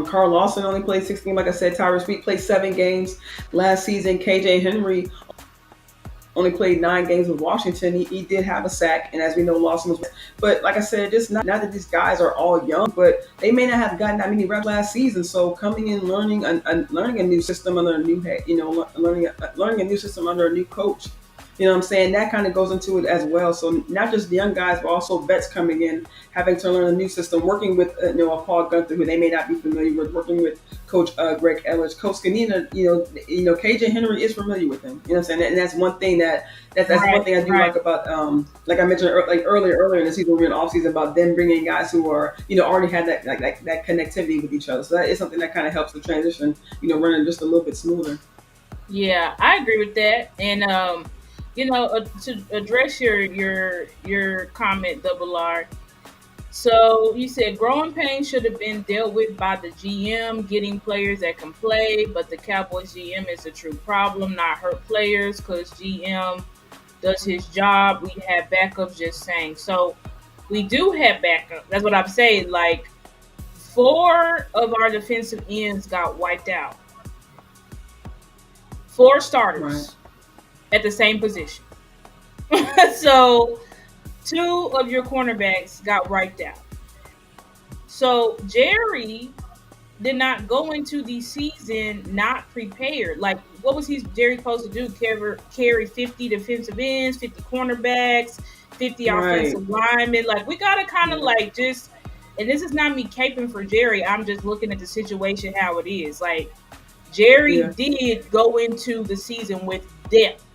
Carl Lawson only played 16. Like I said, Tyrus Wheat played 7 games last season. KJ Henry only played 9 games with Washington. He did have a sack, and as we know, Lawson was. But like I said, just not that these guys are all young, but they may not have gotten that many reps last season. So coming in, learning a new system under a new head, learning a new system under a new coach. You know what I'm saying? That kind of goes into it as well. So not just the young guys, but also vets coming in, having to learn a new system, working with a Paul Gunther, who they may not be familiar with, working with Coach Greg Ellis, Coach Ganina. KJ Henry is familiar with him. You know what I'm saying? And that's one thing that's one Right, thing I do right. like about like I mentioned earlier in the season, we're in off season about them bringing guys who are already had that connectivity with each other. So that is something that kind of helps the transition running just a little bit smoother. Yeah, I agree with that. And to address your comment, Double R. So you said growing pains should have been dealt with by the GM, getting players that can play, but the Cowboys GM is a true problem, not hurt players, because GM does his job. We have backups, just saying. So we do have backup. That's what I'm saying. Like, 4 of our defensive ends got wiped out. 4 Right. starters at the same position. So 2 of your cornerbacks got wiped out. So Jerry did not go into the season not prepared. Like, what was Jerry supposed to do? Carry 50 defensive ends, 50 cornerbacks, 50 Right. offensive linemen. Like, we gotta kind of Yeah. like just. And this is not me caping for Jerry. I'm just looking at the situation how it is. Like, Jerry Yeah. did go into the season with depth.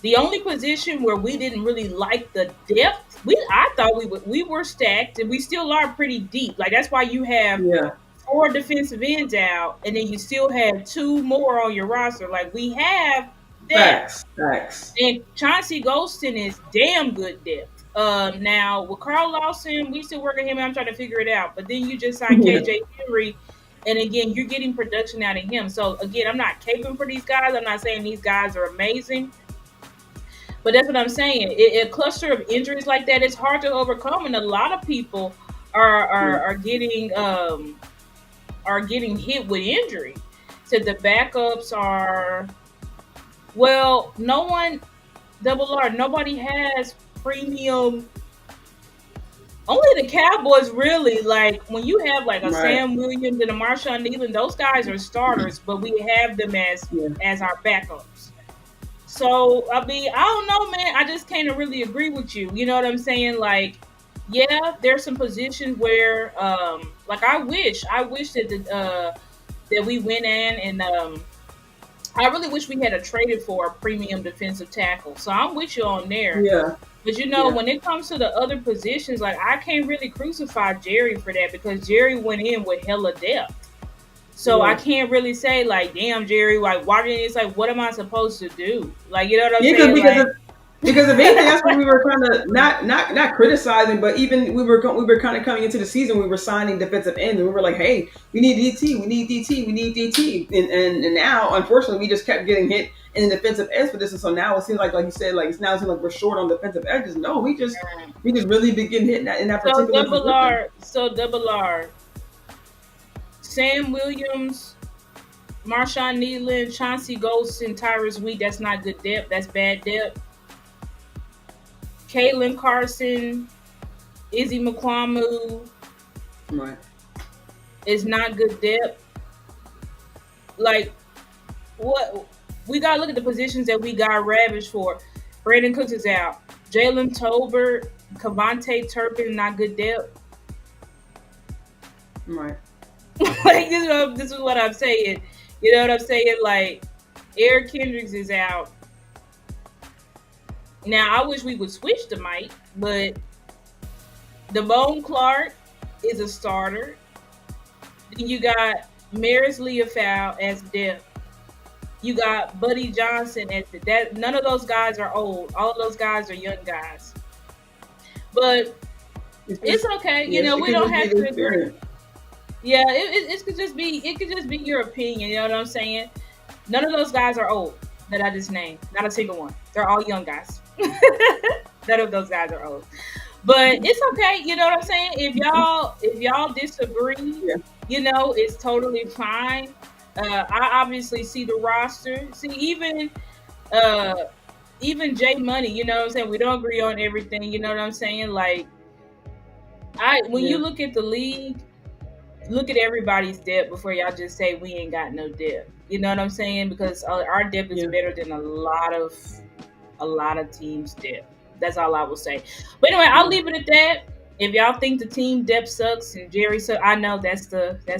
The only position where we didn't really like the depth, I thought we were stacked, and we still are pretty deep. Like, that's why you have Yeah. 4 defensive ends out, and then you still have 2 more on your roster. Like, we have depth, Facts. Facts. and Chauncey Golston is damn good depth. Now with Carl Lawson, we still working him. I'm trying to figure it out. But then you just signed Yeah. KJ Henry, and again, you're getting production out of him. So again, I'm not caping for these guys. I'm not saying these guys are amazing, but that's what I'm saying. A cluster of injuries like that is hard to overcome, and a lot of people are Yeah. are, are getting are getting hit with injury. So the backups are, well, no one, Double R, nobody has premium. Only the Cowboys really, like, when you have like a Right. Sam Williams and a Marshawn Nealon, those guys are starters, but we have them Yeah. as our backups. So I mean, I don't know, man. I just can't really agree with you. You know what I'm saying? Like, yeah, there's some positions where, like, I wish that we went in and I really wish we had a traded for a premium defensive tackle. So I'm with you on there. Yeah. But Yeah. when it comes to the other positions, like, I can't really crucify Jerry for that because Jerry went in with hella depth. So I Yeah. can't really say, like, damn, Jerry, like, why didn't it's like, what am I supposed to do? Like, you know what I'm Yeah. saying? Like, Because if anything, that's what we were kind of not criticizing, but even we were kind of coming into the season, we were signing defensive ends, and we were like, hey, we need DT, we need DT, we need DT, and now unfortunately we just kept getting hit in the defensive edge position. So now it seems like you said, like, it's now it seems like we're short on defensive edges. No, we just really been getting hit in that so particular position. Double R, Sam Williams, Marshawn Nealon, Chauncey Golston, Tyrus Wheat, that's not good depth. That's bad depth. Caitlin Carson, Izzy McQuamu Right. is not good depth. Like, what we gotta look at the positions that we got ravaged for. Brandon Cooks is out. Jalen Tolbert, Cavante Turpin, not good depth. Right. Like, this is what I'm saying. You know what I'm saying? Like, Eric Kendricks is out. Now I wish we would switch to Mike, but Damone Clark is a starter. Then you got Maris Leofow as depth. You got Buddy Johnson at that. None of those guys are old. All of those guys are young guys. But It's it's just, okay. yes, it We could don't just be have the to agree. experience. Yeah, it could just be your opinion. You know what I'm saying? None of those guys are old that I just named. Not a single one. They're all young guys. None of those guys are old. But it's okay. You know what I'm saying? If y'all disagree, Yeah, it's totally fine. I obviously see the roster. See, uh even Jay Money, you know what I'm saying? We don't agree on everything, you know what I'm saying? Like when yeah, you look at the league, look at everybody's depth before y'all just say we ain't got no depth. You know what I'm saying? Because our depth is yeah, better than a lot of teams' depth. That's all I will say. But anyway, I'll yeah. leave it at that. If y'all think the team depth sucks and Jerry sucks, I know that's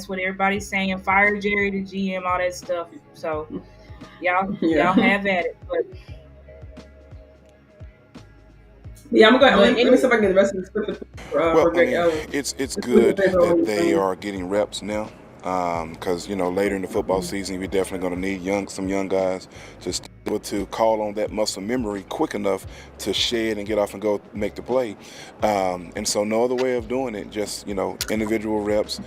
what everybody's saying. Fire Jerry, the GM, all that stuff. So y'all Yeah. have at it. But Yeah, I'm going. but Let me anyway, see if I can get the rest of the script Well, for I Greg mean, Ellis. it's Just put the good paper over that his they phone. are getting reps now, because later in the football season, we're definitely going to need some young guys to be able to call on that muscle memory quick enough to shed and get off and go make the play. And so, no other way of doing it, just individual reps,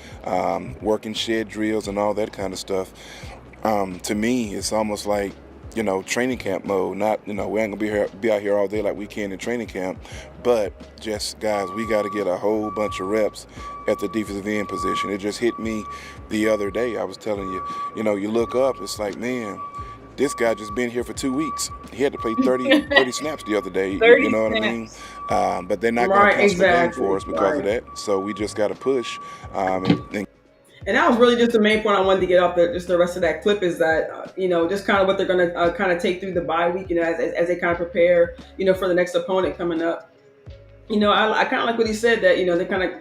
working shed drills, and all that kind of stuff. To me, it's almost like training camp mode. Not we ain't gonna be out here all day like we can in training camp, but just guys, we got to get a whole bunch of reps at the defensive end position. It just hit me the other day. I was telling you, you look up, it's like, man, this guy just been here for 2 weeks. He had to play 30 snaps the other day. You 30 know what I mean? snaps. But they're not going to Right, cancel the game exactly. for us because of Right. that. So we just got to push and And that was really just the main point I wanted to get off just the rest of that clip is that just kind of what they're going to kind of take through the bye week, as they kind of prepare, for the next opponent coming up. I kind of like what he said that they kind of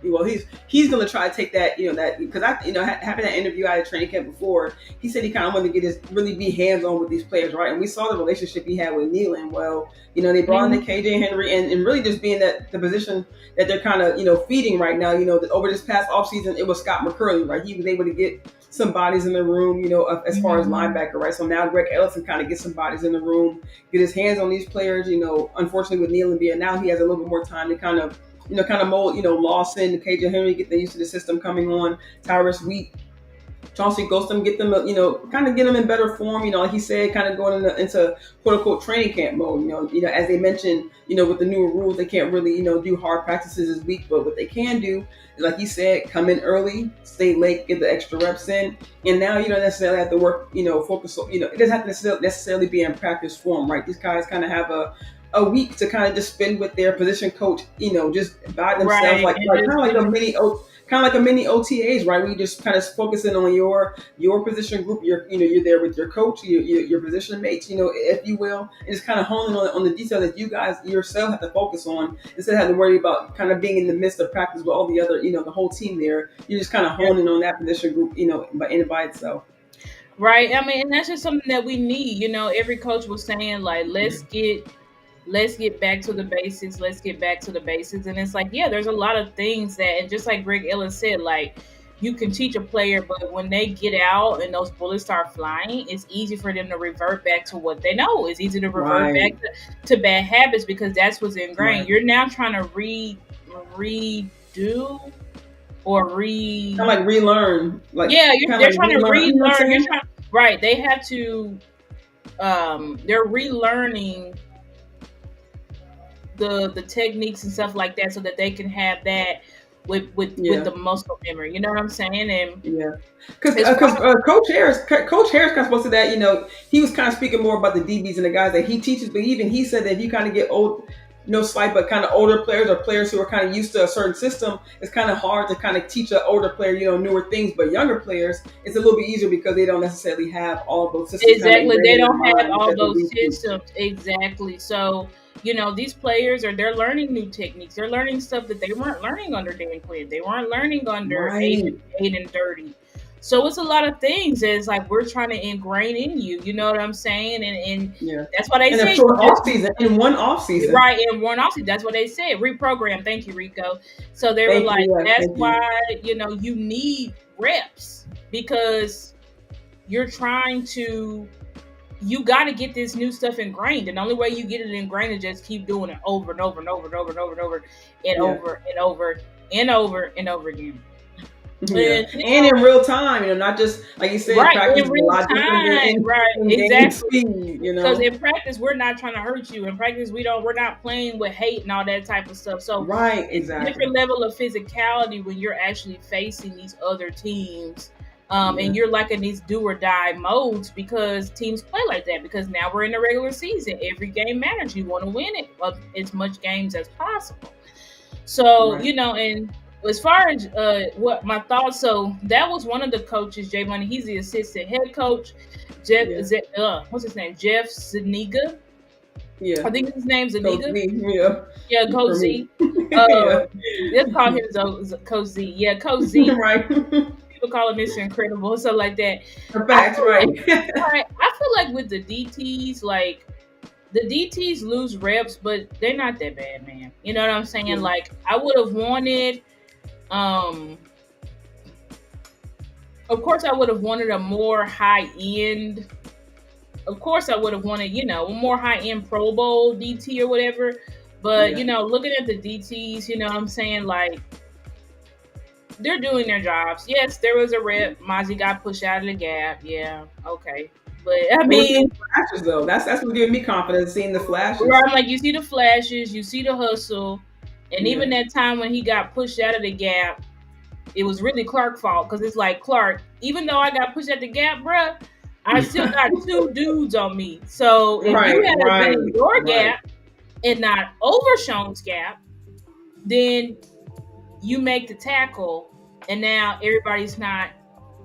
well he's going to try to take that that because I having that interview out of training camp before, he said he kind of wanted to get his really be hands on with these players, right? And we saw the relationship he had with Nealon. Well, they brought in the Mhm. KJ Henry and really just being that the position that they're kind of feeding right now. Over this past offseason, it was Scott McCurley, right? He was able to get some bodies in the room, as far as Mhm. linebacker, right? So now Greg Ellison kind of gets some bodies in the room, get his hands on these players. Unfortunately with Nealon being now, he has a little bit more time to kind of mold, Lawson, KJ Henry, get them used to the system coming on, Tyrus Wheat, Chauncey Ghostum, get them, kind of get them in better form. Like he said, kind of going into quote unquote training camp mode. As they mentioned, with the newer rules, they can't really, do hard practices this week. But what they can do, is, like you said, come in early, stay late, get the extra reps in, and now you don't necessarily have to work, focus. It doesn't have to necessarily be in practice form, right? These guys kind of have a week to kind of just spend with their position coach, just by themselves, Right. like And kind just of like do a mini kind of like a mini OTAs, right? Where you just kind of focusing on your position group. You're there with your coach, your position mates, if you will, and just kind of honing on the detail that you guys yourself have to focus on instead of having to worry about kind of being in the midst of practice with all the other, the whole team there. You're just kind of yeah. honing on that position group, by itself. Right. I mean, and that's just something that we need. Every coach was saying like, let's get back to the basics. Let's get back to the basics. And it's like, yeah, there's a lot of things that, and just like Greg Ellis said, like you can teach a player, but when they get out and those bullets start flying, it's easy for them to revert back to what they know. It's easy to revert back Right, to bad habits because that's what's ingrained. right. You're now trying to redo or Kind of like relearn, like yeah, kind they're of like trying to relearn. You know what I'm relearn. They're saying? trying right. They have to. They're relearning the techniques and stuff like that so that they can have that with Yeah. the muscle memory. You know what I'm saying? And Yeah, because it's part of Coach Harris kind of spoke to that. He was kind of speaking more about the DBs and the guys that he teaches. But even he said that if you kind of get old, no slight, but kind of older players or players who are kind of used to a certain system, it's kind of hard to kind of teach an older player, newer things. But younger players, it's a little bit easier because they don't necessarily have all of those systems kind of exactly. ingrained They in their don't have mind all that they those used to. systems exactly. So these players they're learning new techniques. They're learning stuff that they weren't learning under Dan Quinn. They weren't learning under Right. Aiden Dirty. So it's a lot of things that it's like we're trying to ingrain in you. You know what I'm saying? And Yeah. that's why they And a say you short just off season, in one off season. right in one off. That's what they said. Reprogram. Thank you, Rico. So they were Thank like, you. Yes. that's Thank why you. you need reps because you're trying to you got to get this new stuff ingrained. And the only way you get it ingrained is just keep doing it over and over and over and over and over and over and Yeah. over and over and over and over again. Yeah, And, and in real time, not just like you said, right, practice in is a real lot different than time, right, in game exactly. speed. Because in practice, we're not trying to hurt you. In practice, we're not playing with hate and all that type of stuff. So Right, it's a exactly. different level of physicality when you're actually facing these other teams. Yeah. And you're like in these do or die modes because teams play like that. Because now we're in the regular season. Every game matters. You want to win it as much games as possible. So, Right. and as far as what my thoughts, so that was one of the coaches, Jay Money. He's the assistant head coach. What's his name? Jeff Zuniga. Yeah. I think his name's Coach Zuniga. Z. Yeah. Yeah, Coach For Z. me. Yeah. Let's call him Coach Z. Yeah, Coach Z. Right. People call him Mr. Incredible, stuff like that. Facts, right. I feel like with the DTs, like the DTs lose reps, but they're not that bad, man. You know what I'm saying? Yeah. Like I would have wanted, of course, I would have wanted a more high end. Of course, I would have wanted, a more high end Pro Bowl DT or whatever. But looking at the DTs, you know what I'm saying? Like they're doing their jobs. Yes, there was a rep. Mozzie got pushed out of the gap. Yeah, okay. But I mean, flashes though. That's what giving me confidence, seeing the flashes. Right, I'm like, you see the flashes, you see the hustle, and even that time when he got pushed out of the gap, it was really Clark's fault because it's like, Clark, even though I got pushed out the gap, bruh, I still got two dudes on me. So if you had been in your gap and not over Sean's gap, then you make the tackle, and now everybody's not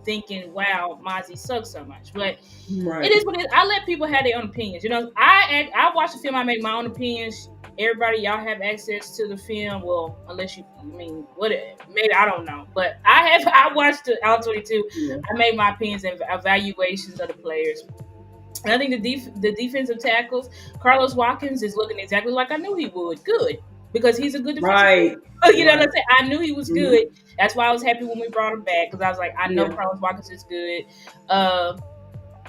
thinking, wow, Mozzie sucks so much. But it is what it is. I let people have their own opinions. I watch the film, I make my own opinions. Everybody, y'all have access to the film. Well, unless maybe I don't know. But I watched the All 22. Yeah. I made my opinions and evaluations of the players. And I think the defensive tackles, Carlos Watkins is looking exactly like I knew he would. Good. Because he's a good defensive player. You know what I'm saying? I knew he was good. That's why I was happy when we brought him back. Because I was like, I know Carlos Watkins is good.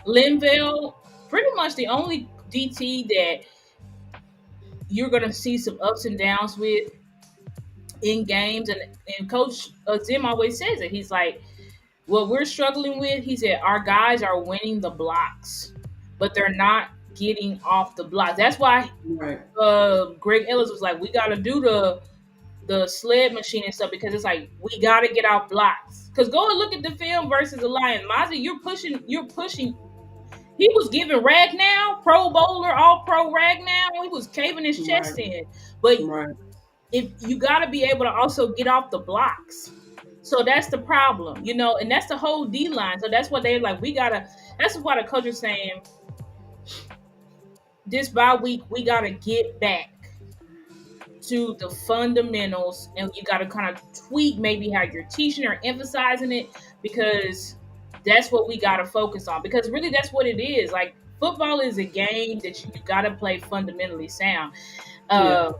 Linville, pretty much the only DT that you're going to see some ups and downs with in games. And Coach Zim always says it. He's like, what we're struggling with, he said, our guys are winning the blocks, but they're not getting off the blocks. That's why Greg Ellis was like, we got to do the sled machine and stuff because it's like, we got to get off blocks. Because go and look at the film versus the Lions. Mozzie, you're pushing. He was giving Ragnow, Pro Bowler, All-Pro Ragnow. He was caving his chest in. But if you got to be able to also get off the blocks. So that's the problem, and that's the whole D-line. So that's what they're like, that's why the coach is saying, this bye week, we got to get back to the fundamentals, and you got to kind of tweak maybe how you're teaching or emphasizing it, because that's what we got to focus on, because really that's what it is. Like, football is a game that you got to play fundamentally sound. And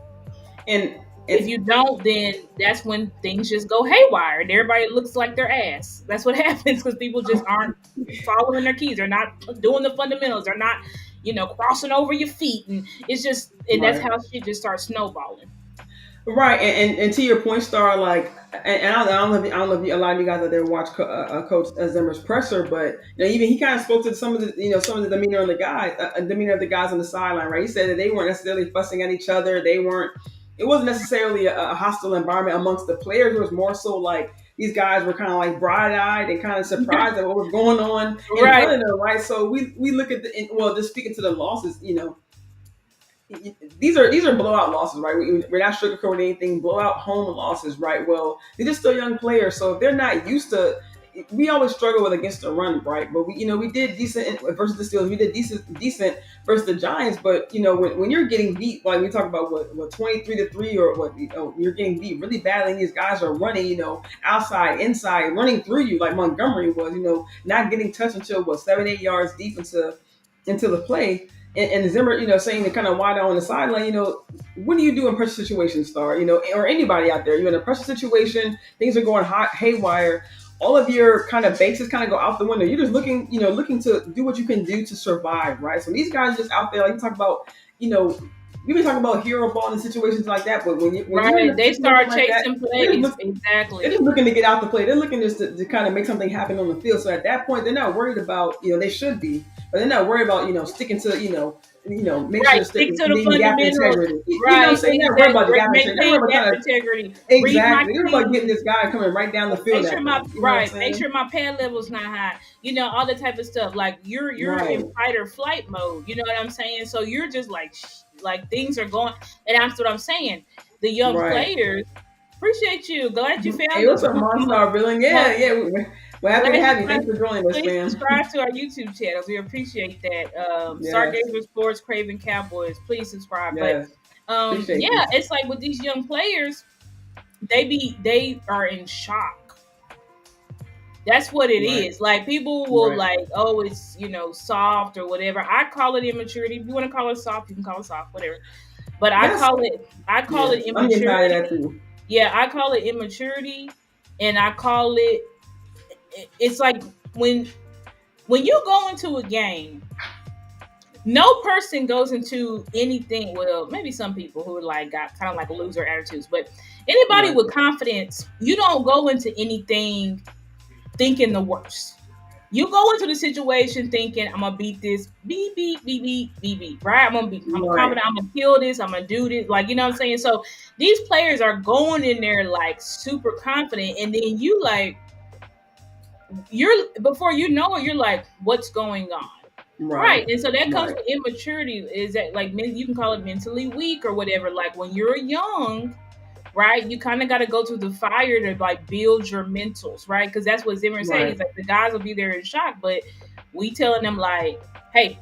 if you don't, then that's when things just go haywire and everybody looks like their ass. That's what happens because people just aren't following their keys. They're not doing the fundamentals. They're not, crossing over your feet. And it's just, and that's how shit just starts snowballing. Right, and to your point, Star, like, and I don't know if a lot of you guys out there watch Coach Zimmer's presser, but even he kind of spoke to some of the some of the demeanor of the guys on the sideline. Right, he said that they weren't necessarily fussing at each other. It wasn't necessarily a hostile environment amongst the players. It was more so like these guys were kind of like bright-eyed and kind of surprised at what was going on in front of them. Right, so we look at just speaking to the losses, these are blowout losses, right? We're not sugarcoating anything. Blowout home losses, right? Well, they're just still young players, so if they're not used to, we always struggle with against the run, right? But we did decent versus the Steelers. We did decent versus the Giants. But when you're getting beat, like we talk about what 23-3 or what you're getting beat really badly, and these guys are running, outside, inside, running through you like Montgomery was, not getting touched until 7-8 yards deep into the play. And Zimmer, saying to kind of wide out on the sideline, what do you do in pressure situations, Star? Or anybody out there, you're in a pressure situation, things are going hot, haywire. all of your kind of bases kind of go out the window. You're just looking to do what you can do to survive, right? So these guys just out there, like you talk about, you know, we've been talking about hero ball and situations like that, but when you're in Right. a They situation start like that, chasing they're just, plays. they're Exactly. just looking to get out the play. They're looking just to kind of make something happen on the field. So at that point, they're not worried about, they should be, but they're not worried about, sticking to, make sure Right. to stay Stick to the in gap fundamentals. integrity. You know what I'm Right. saying? They're not worried about the gap integrity. They're Maintain worried about gap trying to, integrity. Read my exactly. They're about getting cues. this guy coming right down the field Make sure at them. my You know what I'm right. Make saying? sure my pad level's not high. All the type of stuff. Like you're Right. in fight or flight mode. You know what I'm saying? So you're just like things are going, and that's what I'm saying. The young Right. players appreciate you. Glad you Hey, found what's us. up, Monster Villain? Yeah, yeah. We're happy to Glad you have you. found Thanks for joining us, Please man. subscribe to our YouTube channels. We appreciate that. Yes, StarChasers Sports, Cravin Cowboys. Please subscribe. But yes. Appreciate yeah, this. it's like with these young players, they are in shock. That's what it Right, is. Like people will right. like, oh, it's soft or whatever. I call it immaturity. If you want to call it soft, you can call it soft, whatever. But I That's call yeah. it I'm getting tired of that immaturity. too. Yeah, I call it immaturity, and I call it. It's like when you go into a game, no person goes into anything. Well, maybe some people who are like got kind of like loser attitudes, but anybody Right, with confidence, you don't go into anything thinking the worst. You go into the situation thinking, I'm gonna beat this, beat, beat, beat, beat, beat, beat, right? I'm right, confident, I'm gonna kill this, I'm gonna do this, like you know what I'm saying. So these players are going in there like super confident, and then you're before you know it, you're like, what's going on? right, Right. And so that comes right, with immaturity, is that like you can call it mentally weak or whatever. Like when you're young, right, you kind of got to go through the fire to like build your mentals, right? Because that's what Zimmer said. right, He's like, the guys will be there in shock, but we telling them like, hey,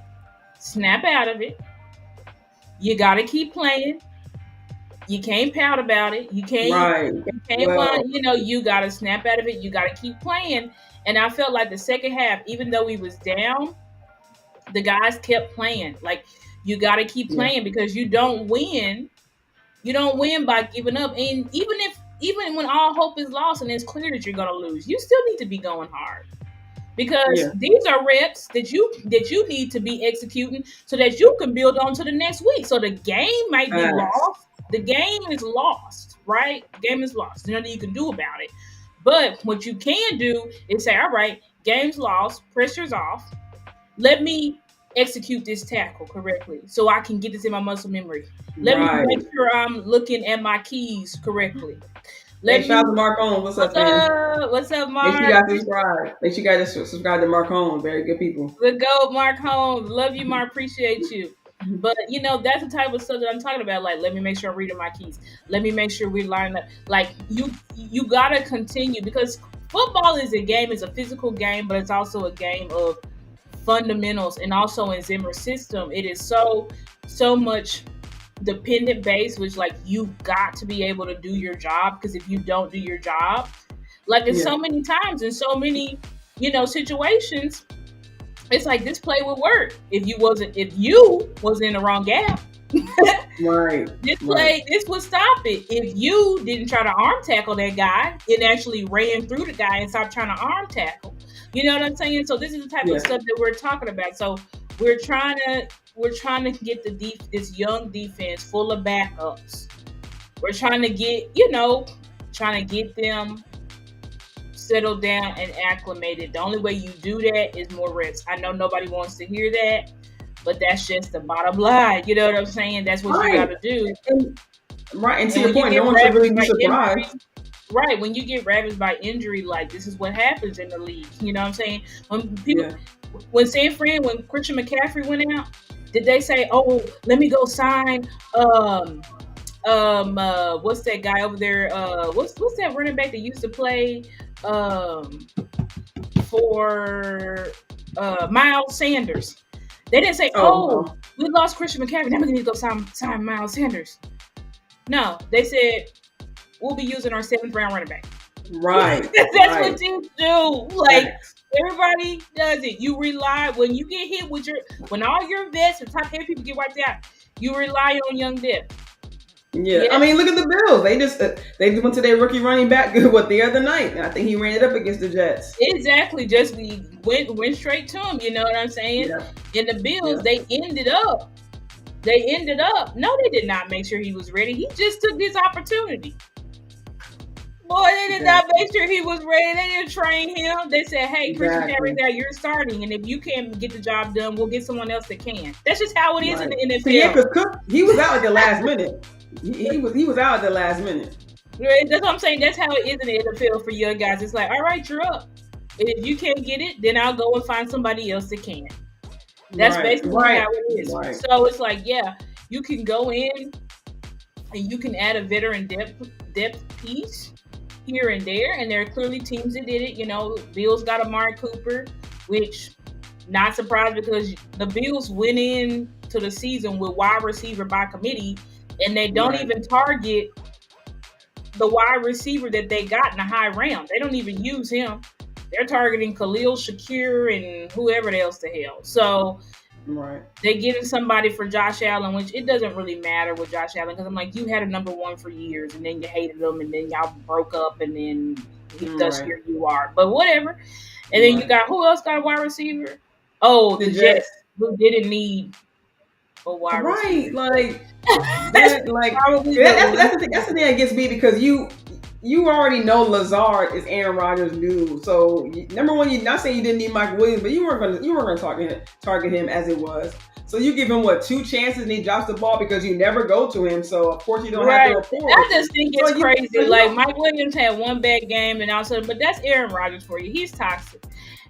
snap out of it. You got to keep playing. You can't pout about it. right. You can't Well, want, you got to snap out of it. You got to keep playing. And I felt like the second half, even though we was down, the guys kept playing. Like you got to keep yeah, playing because you don't win. You don't win by giving up. And even when all hope is lost and it's clear that you're going to lose, you still need to be going hard because yeah, these are reps that you need to be executing so that you can build on to the next week. So the game might be facts. lost. The game is lost, right? The game is lost. There's nothing you can do about it. But what you can do is say, all right, game's lost, pressure's off. Let me execute this tackle correctly so I can get this in my muscle memory. Let me Right. make sure I'm looking at my keys correctly. Hey, Let shout out me to Mark Holmes. What's up, What's man? up? What's up, Make sure you Mark? guys subscribe. Make sure you guys subscribe to Mark Holmes. Very good people. The GOAT, Mark Holmes. Love you, Mark. Appreciate you. But that's the type of stuff that I'm talking about. Like, let me make sure I'm reading my keys. Let me make sure we line up. Like, you gotta continue because football is a game. It's a physical game, but it's also a game of fundamentals. And also in Zimmer's system, it is so much dependent based, which like you got to be able to do your job because if you don't do your job, like in Yeah. so many times in so many situations, it's like this play would work if you wasn't in the wrong gap. Right. This Right. play, this would stop it if you didn't try to arm tackle that guy and actually ran through the guy and stopped trying to arm tackle. You know what I'm saying? So this is the type Yeah. of stuff that we're talking about. So we're trying to get this young defense full of backups. We're trying to get them settled down and acclimated. The only way you do that is more reps. I know nobody wants to hear that, but that's just the bottom line. You know what I'm saying? That's what you got Right. to do. Right. And to And your when you point, get no one should really ravaged be by injury, surprised. right? When you get ravaged by injury, like this is what happens in the league. You know what I'm saying? Yeah. When Christian McCaffrey went out, did they say, "Oh, let me go sign"? What's that guy over there? What's that running back that used to play for Miles Sanders? They didn't say, Oh, "Oh, we lost Christian McCaffrey. Now we need to go sign Miles Sanders." No, they said we'll be using our 7th-round running back. right. That's Right. what teams do. Like Facts. everybody does it. You rely when you get hit when all your vets and top heavy people get wiped out. You rely on young depth. Yeah, I Yeah, mean, look at the Bills. They went to their rookie running back what the other night, and I think he ran it up against the Jets. exactly. Just we went straight to him. You know what I'm saying? Yeah, And the Bills, yeah, they ended up. No, they did not make sure he was ready. He just took this opportunity. Boy, they did not exactly, make sure he was ready. They didn't train him. They said, "Hey, Christian exactly. Harris, now you're starting, and if you can't get the job done, we'll get someone else that can." That's just how it is in Right. the So yeah, NFL. because Cook he was out at the last minute. He was out at the last minute. Right? That's what I'm saying. That's how it is in the NFL for young guys. It's like, all right, you're up. And if you can't get it, then I'll go and find somebody else that can. That's Right, basically right, how it is. right, So it's like, yeah, you can go in and you can add a veteran depth piece here and there. And there are clearly teams that did it. You know, Bills got Amari Cooper, which not surprised because the Bills went in to the season with wide receiver by committee, and they don't right. even target the wide receiver that they got in the high round. They don't even use him. They're targeting Khalil Shakir and whoever else the hell. So Right. they getting somebody for Josh Allen, which it doesn't really matter with Josh Allen because I'm like, you had a number one for years, and then you hated him, and then y'all broke up, and then thus Right. here you are. But whatever. And then you Right. got who else got a wide receiver? Oh, The the Jets. Jets, who didn't need a wide Right. receiver. Like That's that. Like probably that's the thing. That's the thing that gets me because you already know Lazard is Aaron Rodgers' new. So number one, you're not saying you didn't need Mike Williams, but you weren't going to target him as it was. So you give him what 2 chances and he drops the ball because you never go to him. So of course you don't have the right. rapport I with him. just think So it's crazy. you Like don't. Mike Williams had one bad game and all of a sudden, but that's Aaron Rodgers for you. He's toxic.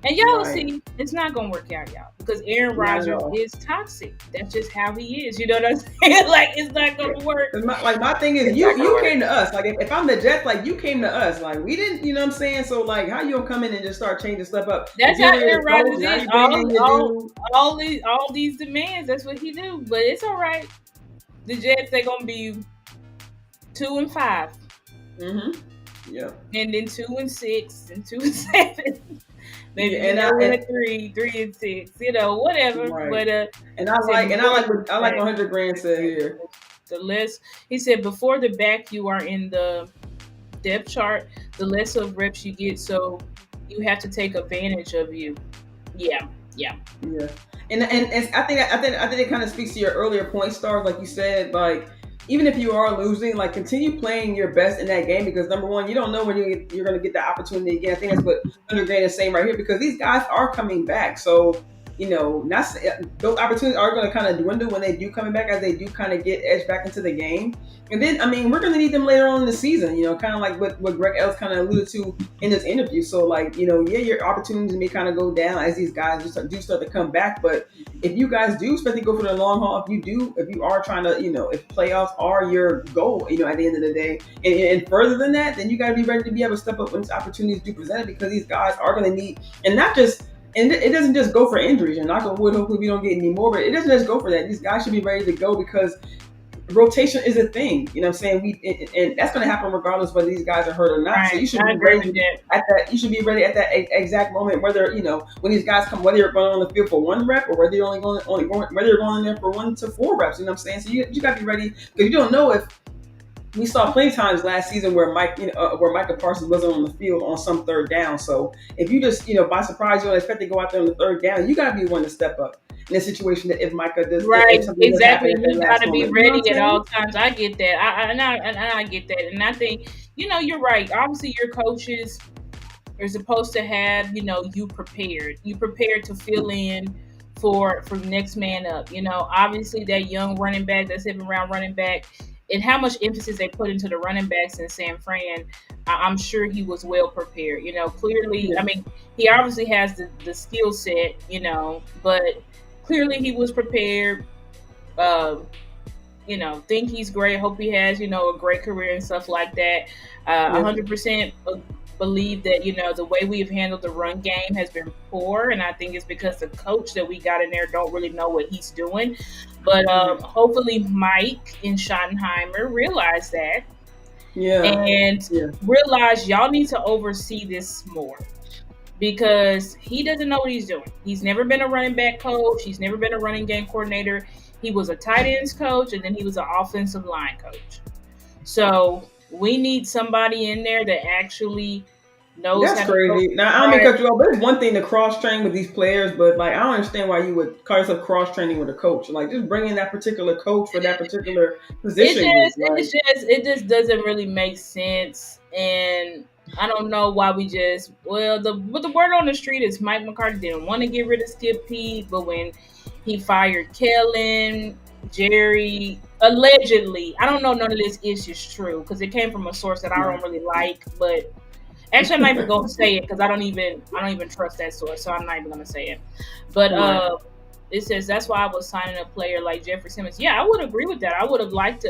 And y'all Right. see, it's not gonna work out, y'all, because Aaron Not at Rodgers all. is toxic. That's just how he is. You know what I'm saying? Like it's not gonna work. 'Cause my thing is It's not gonna you work. came to us. Like if I'm the Jets, like you came to us. Like we didn't, you know what I'm saying? So like how you gonna come in and just start changing stuff up? That's If how you're ready Aaron to coach, Rodgers now is. you bring in your dude. All these demands. That's what he do. But it's all right. The Jets, they're gonna be 2-5, Mm-hmm. Yeah. and then 2-6, and 2-7. Maybe Yeah, win a 3-6, whatever. right. But And I he said like and I before like the what I like back, 100 grand said here. the less he said before the back you are in the depth chart, the less of reps you get. So you have to take advantage of you. Yeah, yeah, Yeah, and I think it kind of speaks to your earlier point, Star. Like you said, like even if you are losing, like continue playing your best in that game because number one, you don't know when you're going to get the opportunity again. I think that's what Undergrad is saying right here because these guys are coming back. So not those opportunities are going to kind of dwindle when they do coming back as they do kind of get edged back into the game. And then, I mean, we're going to need them later on in the season, kind of like what Greg Ellis kind of alluded to in this interview. So, like, yeah, your opportunities may kind of go down as these guys do start to come back. But if you guys do, especially go for the long haul, if you are trying to, if playoffs are your goal, at the end of the day, and further than that, then you got to be ready to be able to step up when these opportunities do present it because these guys are going to need, and not just. And it doesn't just go for injuries. And knock on wood, hopefully we don't get any more. But it doesn't just go for that. These guys should be ready to go because rotation is a thing. You know what I'm saying? And that's going to happen regardless whether these guys are hurt or not. right. So you should I be agree ready with that. at that. You should be ready at that exact moment, whether when these guys come, whether you're going on the field for 1 rep or whether you're whether you're going in there for 1 to 4 reps. You know what I'm saying? So you got to be ready because you don't know if. We saw plenty of times last season where where Micah Parsons wasn't on the field on some third down. So if you just, by surprise, you don't expect to go out there on the third down, you got to be one to step up in a situation that if Micah does, Right, if something does happen exactly. at that You got last to be moment. You know ready what I'm at saying? all times. I get that. I get that, and I think you're right. Obviously, your coaches are supposed to have you prepared. You prepared to fill in for next man up. Obviously that young running back, that 7th-round running back, and how much emphasis they put into the running backs in San Fran. I'm sure he was well prepared. Clearly, Yeah. I mean, he obviously has the skill set. But clearly he was prepared. Uh, think he's great. Hope he has, a great career and stuff like that. Yeah. 100% believe that, the way we've handled the run game has been poor. And I think it's because the coach that we got in there don't really know what he's doing. But hopefully Mike and Schottenheimer realize that Yeah. and Yeah. realize y'all need to oversee this more. Because he doesn't know what he's doing. He's never been a running back coach. He's never been a running game coordinator. He was a tight ends coach, and then he was an offensive line coach. So we need somebody in there that actually knows That's how to coach. crazy. Now I don't mean to Right. cut you off, but it's one thing to cross train with these players, but like I don't understand why you would call yourself cross training with a coach. Like just bring in that particular coach for that particular It position group. just Like it just doesn't really make sense, and I don't know why we just the word on the street is Mike McCarthy didn't want to get rid of Skip Pete, but when he fired Kellen, Jerry allegedly, I don't know, none of this is true because it came from a source that I yeah, don't really like, but actually I'm not even gonna say it because I don't even trust that source, so I'm not even gonna say it. But right, it says that's why I was signing a player like Jeffrey Simmons. Yeah, I would agree with that. I would have loved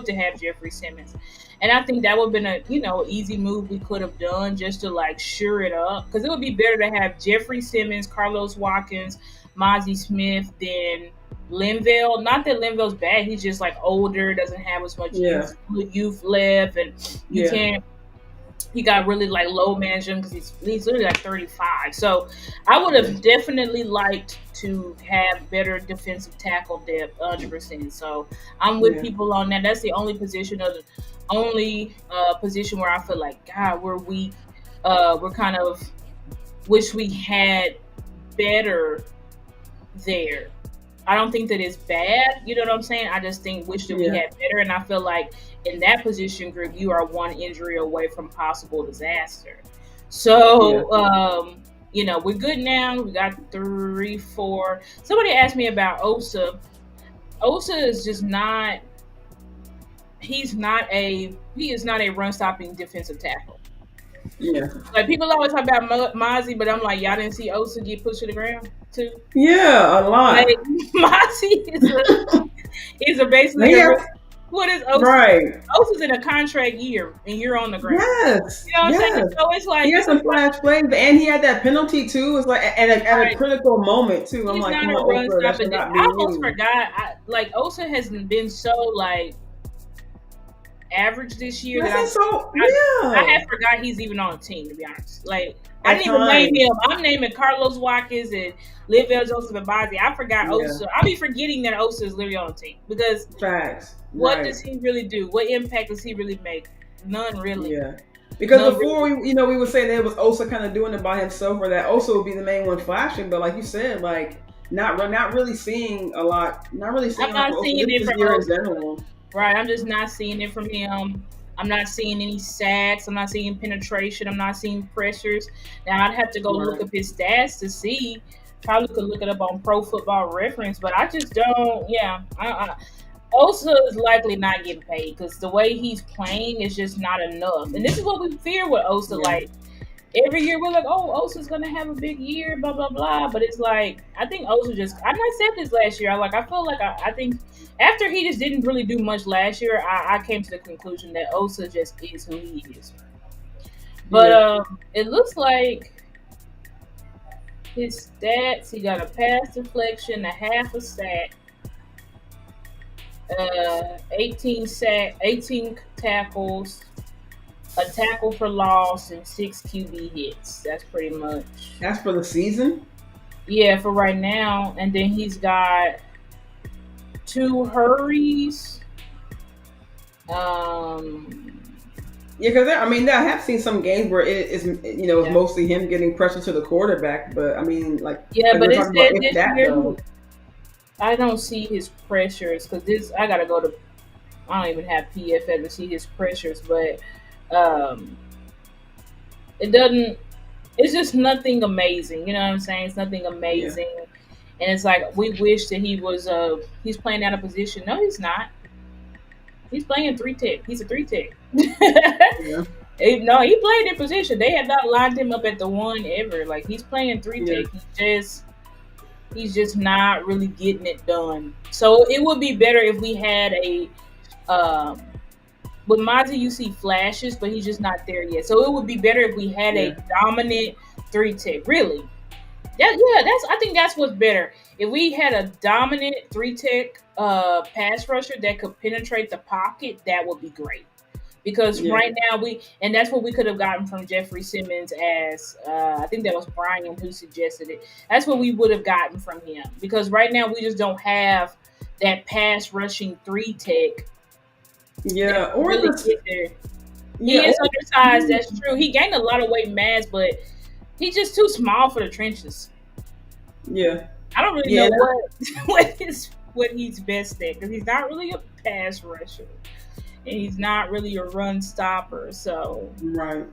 to have Jeffrey Simmons. And I think that would have been a easy move we could have done just to like sure it up. Because it would be better to have Jeffrey Simmons, Carlos Watkins, Mozzie Smith than Linville. Not that Linville's bad, he's just like older, doesn't have as much yeah, youth left, and you yeah, can't he got really like low management because he's literally like 35. So I would yeah, have definitely liked to have better defensive tackle depth, 100%. So I'm with yeah, people on that. That's the only position of the only position where I feel like God, we're weak. We're kind of wish we had better there. I don't think that it's bad. You know what I'm saying? I just think wish that we yeah, had better. And I feel like in that position group, you are one injury away from possible disaster. yeah, So, we're good now. We got 3, 4. Somebody asked me about Osa. Osa is just not. He is not a run stopping defensive tackle. yeah, Like people always talk about Mozzie, but I'm like, y'all didn't see Osa get pushed to the ground too. yeah, a Like lot. Mozzie is a basically a Yeah, what is Osa? right. Osa's in a contract year and you're on the ground. Yes, You know what I'm saying? yes. So it's He like had this is some not flash plays, and he had that penalty too. It's like at a right. critical moment too. I'm He's like, not come a on, run Oprah, that stopper. should not be I almost you. forgot. Like Osa has been so like average this year that That's so I yeah. had forgot he's even on the team. To be honest, like I At didn't even name times, him. I'm naming Carlos Watkins and Livel Joseph and Bazzi. I forgot yeah, Osa. I be forgetting that Osa is literally on the team because facts, what right, does he really do? What impact does he really make? None really. yeah. Because None before really. we would say that it was Osa kind of doing it by himself, or that Osa would be the main one flashing. But like you said, like not really seeing a lot, not really seeing I'm a lot not from Osa seeing it this from year in Osa. general. Right. I'm just not seeing it from him. I'm not seeing any sacks. I'm not seeing penetration. I'm not seeing pressures. Now I'd have to go look Right. up his stats to see. Probably could look it up on Pro Football Reference, but I just don't. Yeah, Osa is likely not getting paid because the way he's playing is just not enough. And this is what we fear with Osa. Yeah. Like every year we're like, oh, Osa's gonna have a big year, blah blah blah. But it's like I think Osa just. I said this last year. I feel like I think after he just didn't really do much last year, I came to the conclusion that Osa just is who he is. But Yeah. it looks like his stats. He got a pass deflection, a half a sack, 18 tackles, a tackle for loss, and 6 QB hits. That's pretty much. That's for the season. Yeah, for right now. And then he's got 2 hurries. Yeah, because I mean, I have seen some games where it is, it's Yeah, mostly him getting pressure to the quarterback. But I mean, yeah, like but we're it talking about, said if this that year though. I don't see his pressures because this I gotta go to. I don't even have PFF to see his pressures, but um, it doesn't. It's just nothing amazing. You know what I'm saying? It's nothing Yeah, amazing, and it's like we wish that he was. He's playing out of position. No, he's not. He's playing 3 tech. He's a 3 tech. yeah, No, he played in position. They have not lined him up at the one ever. Like he's playing 3 tech. yeah, He's just not really getting it done. So it would be better if we had a um with Mozzie you see flashes, but he's just not there yet. So it would be better if we had yeah, a dominant 3 tech. Really. I think that's what's better. If we had a dominant 3 tech pass rusher that could penetrate the pocket, that would be great. Because yeah, right now and that's what we could have gotten from Jeffrey Simmons as I think that was Brian who suggested it. That's what we would have gotten from him. Because right now we just don't have that pass rushing 3 tech Yeah, Never or really the get there. He yeah, is or, undersized. That's true. He gained a lot of weight mass, but he's just too small for the trenches. yeah, I don't really yeah, know what he's best at because he's not really a pass rusher and he's not really a run stopper. So right.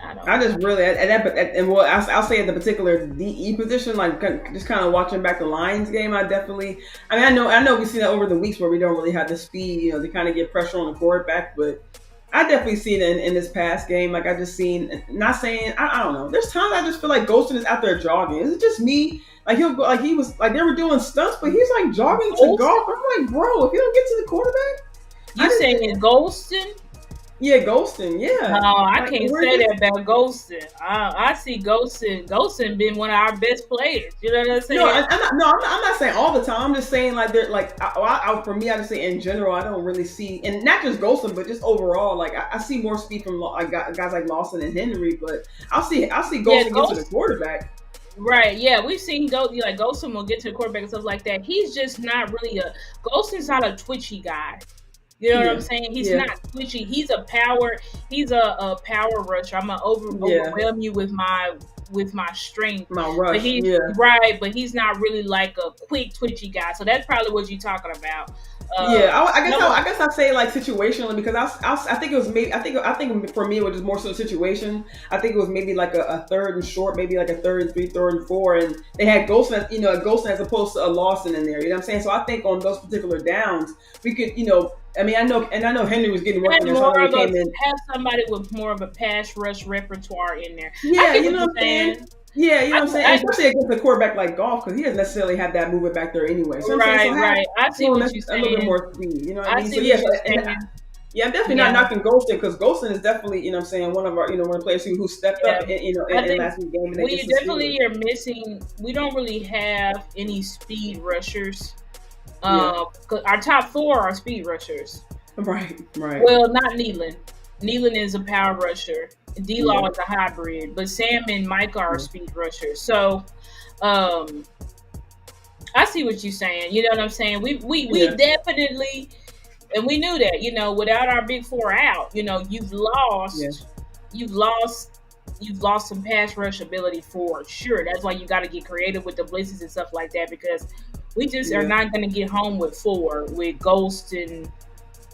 I I don't know. just really and well, I'll say at the particular DE position, like just kind of watching back the Lions game, I mean, I know we've seen that over the weeks where we don't really have the speed, to kind of get pressure on the quarterback, but I definitely seen it in this past game. Like I just seen, not saying, I don't know. There's times I just feel like Golston is out there jogging. Is it just me? Like he'll go, like he was, like they were doing stunts, but he's like jogging to Golston? golf. I'm like, bro, if you don't get to the quarterback, I You saying just, Golston? yeah, Golston, yeah. No, I Like can't we're say just that about Golston. I see Golston. Golston been one of our best players. You know what I'm No, saying? I'm not. No, I'm not saying all the time. I'm just saying like they're like for me, I just say in general, I don't really see, and not just Golson, but just overall, like I see more speed from like guys like Lawson and Henry, but I'll see Yeah, Golson get to the quarterback. Right, yeah, we've seen like Golson will get to the quarterback and stuff like that. He's just not really Golson's not a twitchy guy. You know what I'm Yeah, saying? He's yeah, not twitchy. He's a power rusher. I'm gonna yeah. overwhelm you with my strength. My But rush. he's Yeah. right, but he's not really like a quick twitchy guy. So that's probably what you're talking about. Yeah, No, I guess I'd say like situationally because I think it was maybe I think for me it was just more so a situation. I think it was maybe like a third and short, maybe like a third and 3, third and 4, and they had Golson, a Golson as opposed to a Lawson in there. You know what I'm saying? So I think on those particular downs we could, I mean, I know Henry was getting work in there, so I know he came in. have somebody with more of a pass rush repertoire in there. I Yeah, get you what know you're what I'm saying. saying. Yeah, you know what I'm saying? I, Especially against a quarterback like Golf, because he doesn't necessarily have that movement back there anyway. So I'm saying, so have right. I see him what you're a little bit saying. more speed. You know what I I mean? see So what yeah, you're and saying. yeah, I'm definitely not Yeah, knocking Golston because Golston is definitely, what I'm saying, one of our, one of the players who stepped yeah. up, I in think last week's game and we against the Steelers. definitely are missing. We don't really have any speed rushers. Yeah, 'Cause our top four are speed rushers. right, right. Well, not Nealon. Nealon is a power rusher. D-Law Yeah, is a hybrid, but Sam and Micah are yeah, speed rushers. So, um, I see what you're saying. You know what I'm saying? We yeah, definitely, and we knew that. Without our big four out, yeah, you've lost, you've lost some pass rush ability for sure. That's why you got to get creative with the blitzes and stuff like that because we just are yeah, not going to get home with four with Golston,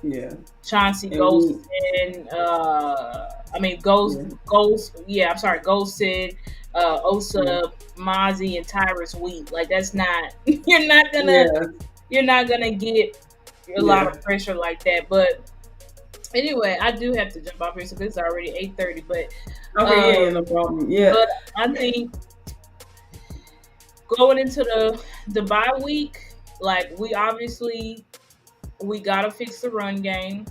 yeah. Chauncey And we, Golston. I mean yeah, Ghost. Yeah, I'm sorry, Golston, yeah, Osa, Mozzie, and Tyrus Wheat. Like that's not you're not gonna yeah, you're not gonna get a lot yeah. of pressure like that. But anyway, I do have to jump off here, so it's already 8:30. Okay, yeah, Um, yeah, no problem. Yeah, but I think going into the bye week, like we gotta fix the run game.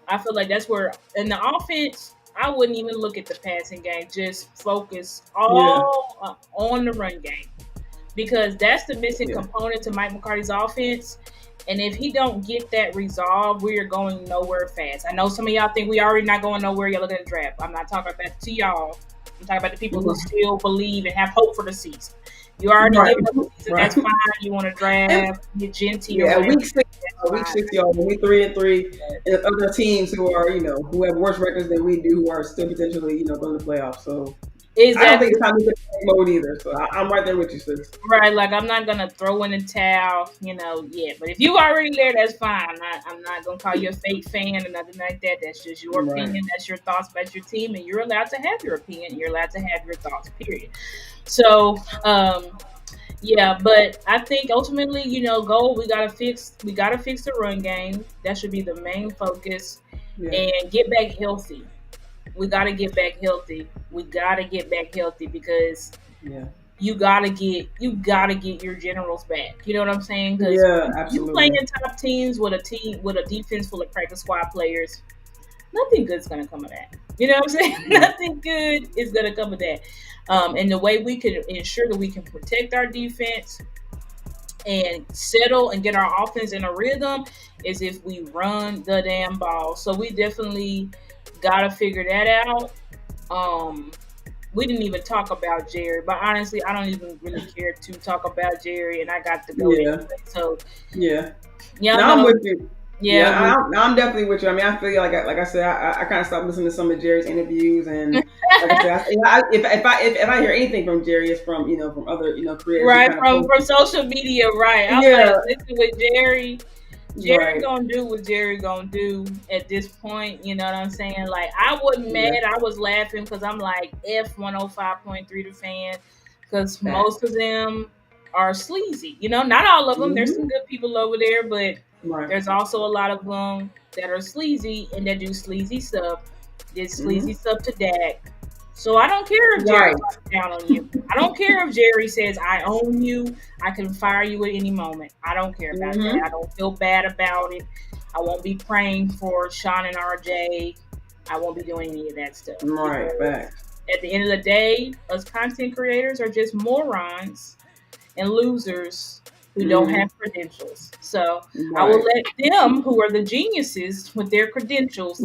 I feel like that's where in the offense, I wouldn't even look at the passing game. Just focus yeah, all on the run game because that's the missing yeah, component to Mike McCarthy's offense. And if he don't get that resolved, we are going nowhere fast. I know some of y'all think we already not going nowhere. Y'all looking at the draft. I'm not talking about that to y'all. I'm talking about the people who still believe and have hope for the season. You already right, gave up the season. right. That's fine. You want to And draft, get Genty or yeah, whatever. week That's 6, y'all. When we 3-3, fine. and other teams who are, who have worse records than we do, who are still potentially, going to the playoffs. So I don't Exactly. think it's time to get in mode either. So I'm right there with you, sis. Right, like I'm not gonna throw in the towel, yet. But if you already there, that's fine. I'm not gonna call you a fake fan or nothing like that. That's just your Right. opinion. That's your thoughts about your team, and you're allowed to have your opinion. You're allowed to have your thoughts. Period. So, yeah, but I think ultimately, goal we gotta fix the run game. That should be the main focus, Yeah. and get back healthy. We gotta get back healthy. We gotta get back healthy because Yeah. you gotta get your generals back. You know what I'm saying? Because Yeah. you playing Absolutely. top teams with a defense full of practice squad players, nothing good's gonna come of that. You know what I'm saying? Yeah. Nothing good is gonna come of that. And the way we can ensure that we can protect our defense and settle and get our offense in a rhythm is if we run the damn ball. So we definitely gotta figure that out. We didn't even talk about Jerry, but honestly, I don't even really care to talk about Jerry, and I got to go Yeah. anyway. So Yeah. y'all Now I'm know, with you. Yeah, Yeah, we I'm definitely with you. I mean, I feel like I said, I kind of stopped listening to some of Jerry's interviews, and like I said, if I hear anything from Jerry, it's from from other creators who right kind of from post. social media, right. I'm like, Yeah, listen, with Jerry right. gonna do what Jerry gonna do at this point. You know what I'm saying? Like, I wasn't Yeah, mad. I was laughing because I'm like, F 105.3 the fan, because fact. most of them are sleazy. Not all of them. There's some Hmm. good people over there, but Right. there's also a lot of them that are sleazy and that do sleazy stuff. Did sleazy Hmm. stuff to Dak. So I don't care if Jerry Right. talks down on you. I don't care if Jerry says I own you. I can fire you at any moment. I don't care about that. I Hmm. don't feel bad about it. I won't be praying for Sean and RJ. I won't be doing any of that stuff Right. because Fact. at the end of the day, us content creators are just morons and losers who don't Hmm. have credentials. So I will Right. let them, who are the geniuses with their credentials,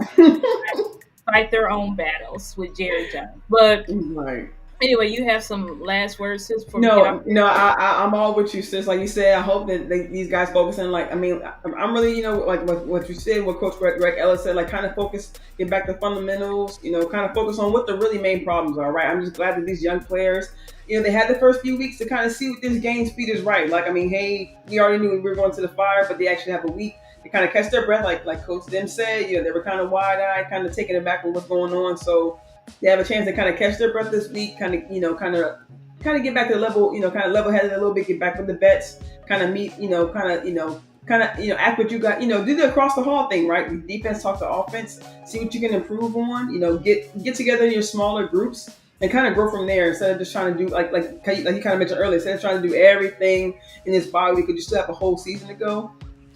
fight their own battles with Jerry Jones. But Right. anyway, you have some last words sis, before we get off No, here. no, I'm all with you, sis. Like you said, I hope that these guys focusing. Like, I mean, I'm really, like what you said, what Coach Greg Ellis said, like kind of focus, get back to fundamentals. Kind of focus on what the really main problems are. Right. I'm just glad that these young players, they had the first few weeks to kind of see what this game speed is. Right. Like, I mean, hey, we already knew we were going to the fire, but they actually have a week to kind of catch their breath. Like Coach Dem said, they were kind of wide eyed, kind of taking it back with what's going on. So they have a chance to kind of catch their breath this week, kind of get back to the level, kind of level headed a little bit, get back with the bets, kind of meet, act what you got, do the across the hall thing, right? Defense talk to offense, see what you can improve on, get together in your smaller groups and kind of grow from there instead of just trying to do like you kind of mentioned earlier, instead of trying to do everything in this bye week, you still have a whole season to go.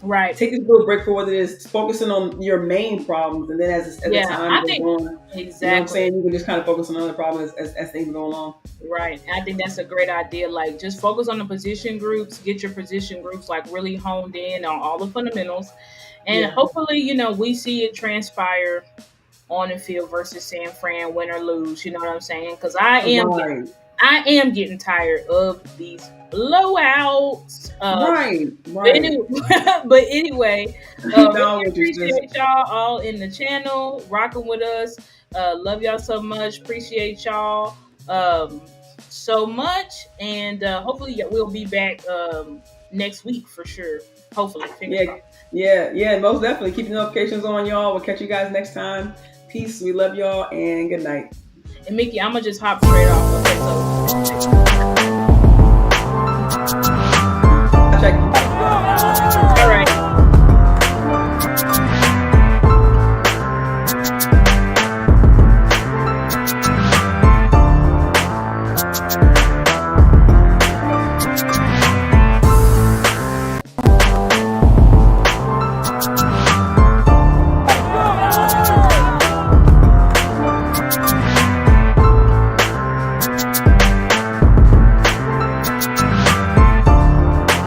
Right. Take this little break for what it is, focusing on your main problems, and then as the Yeah, time I goes think on, what I'm exactly. saying, you can just kind of focus on other problems as things go along. Right. And I think that's a great idea. Like, just focus on the position groups, get your position groups like really honed in on all the fundamentals. And Yeah. hopefully, we see it transpire on the field versus San Fran, win or lose. You know what I'm saying? Because Right. I am getting tired of these blowouts. Right. But Right. anyway, but anyway, No, really which is just appreciate y'all all in the channel rocking with us. Love y'all so much. Appreciate y'all so much, and hopefully we'll be back next week for sure. Hopefully, fingers yeah, crossed. yeah. Most definitely. Keep the notifications on, y'all. We'll catch you guys next time. Peace. We love y'all, and good night. And Mickey, I'm gonna just hop straight off. Okay, so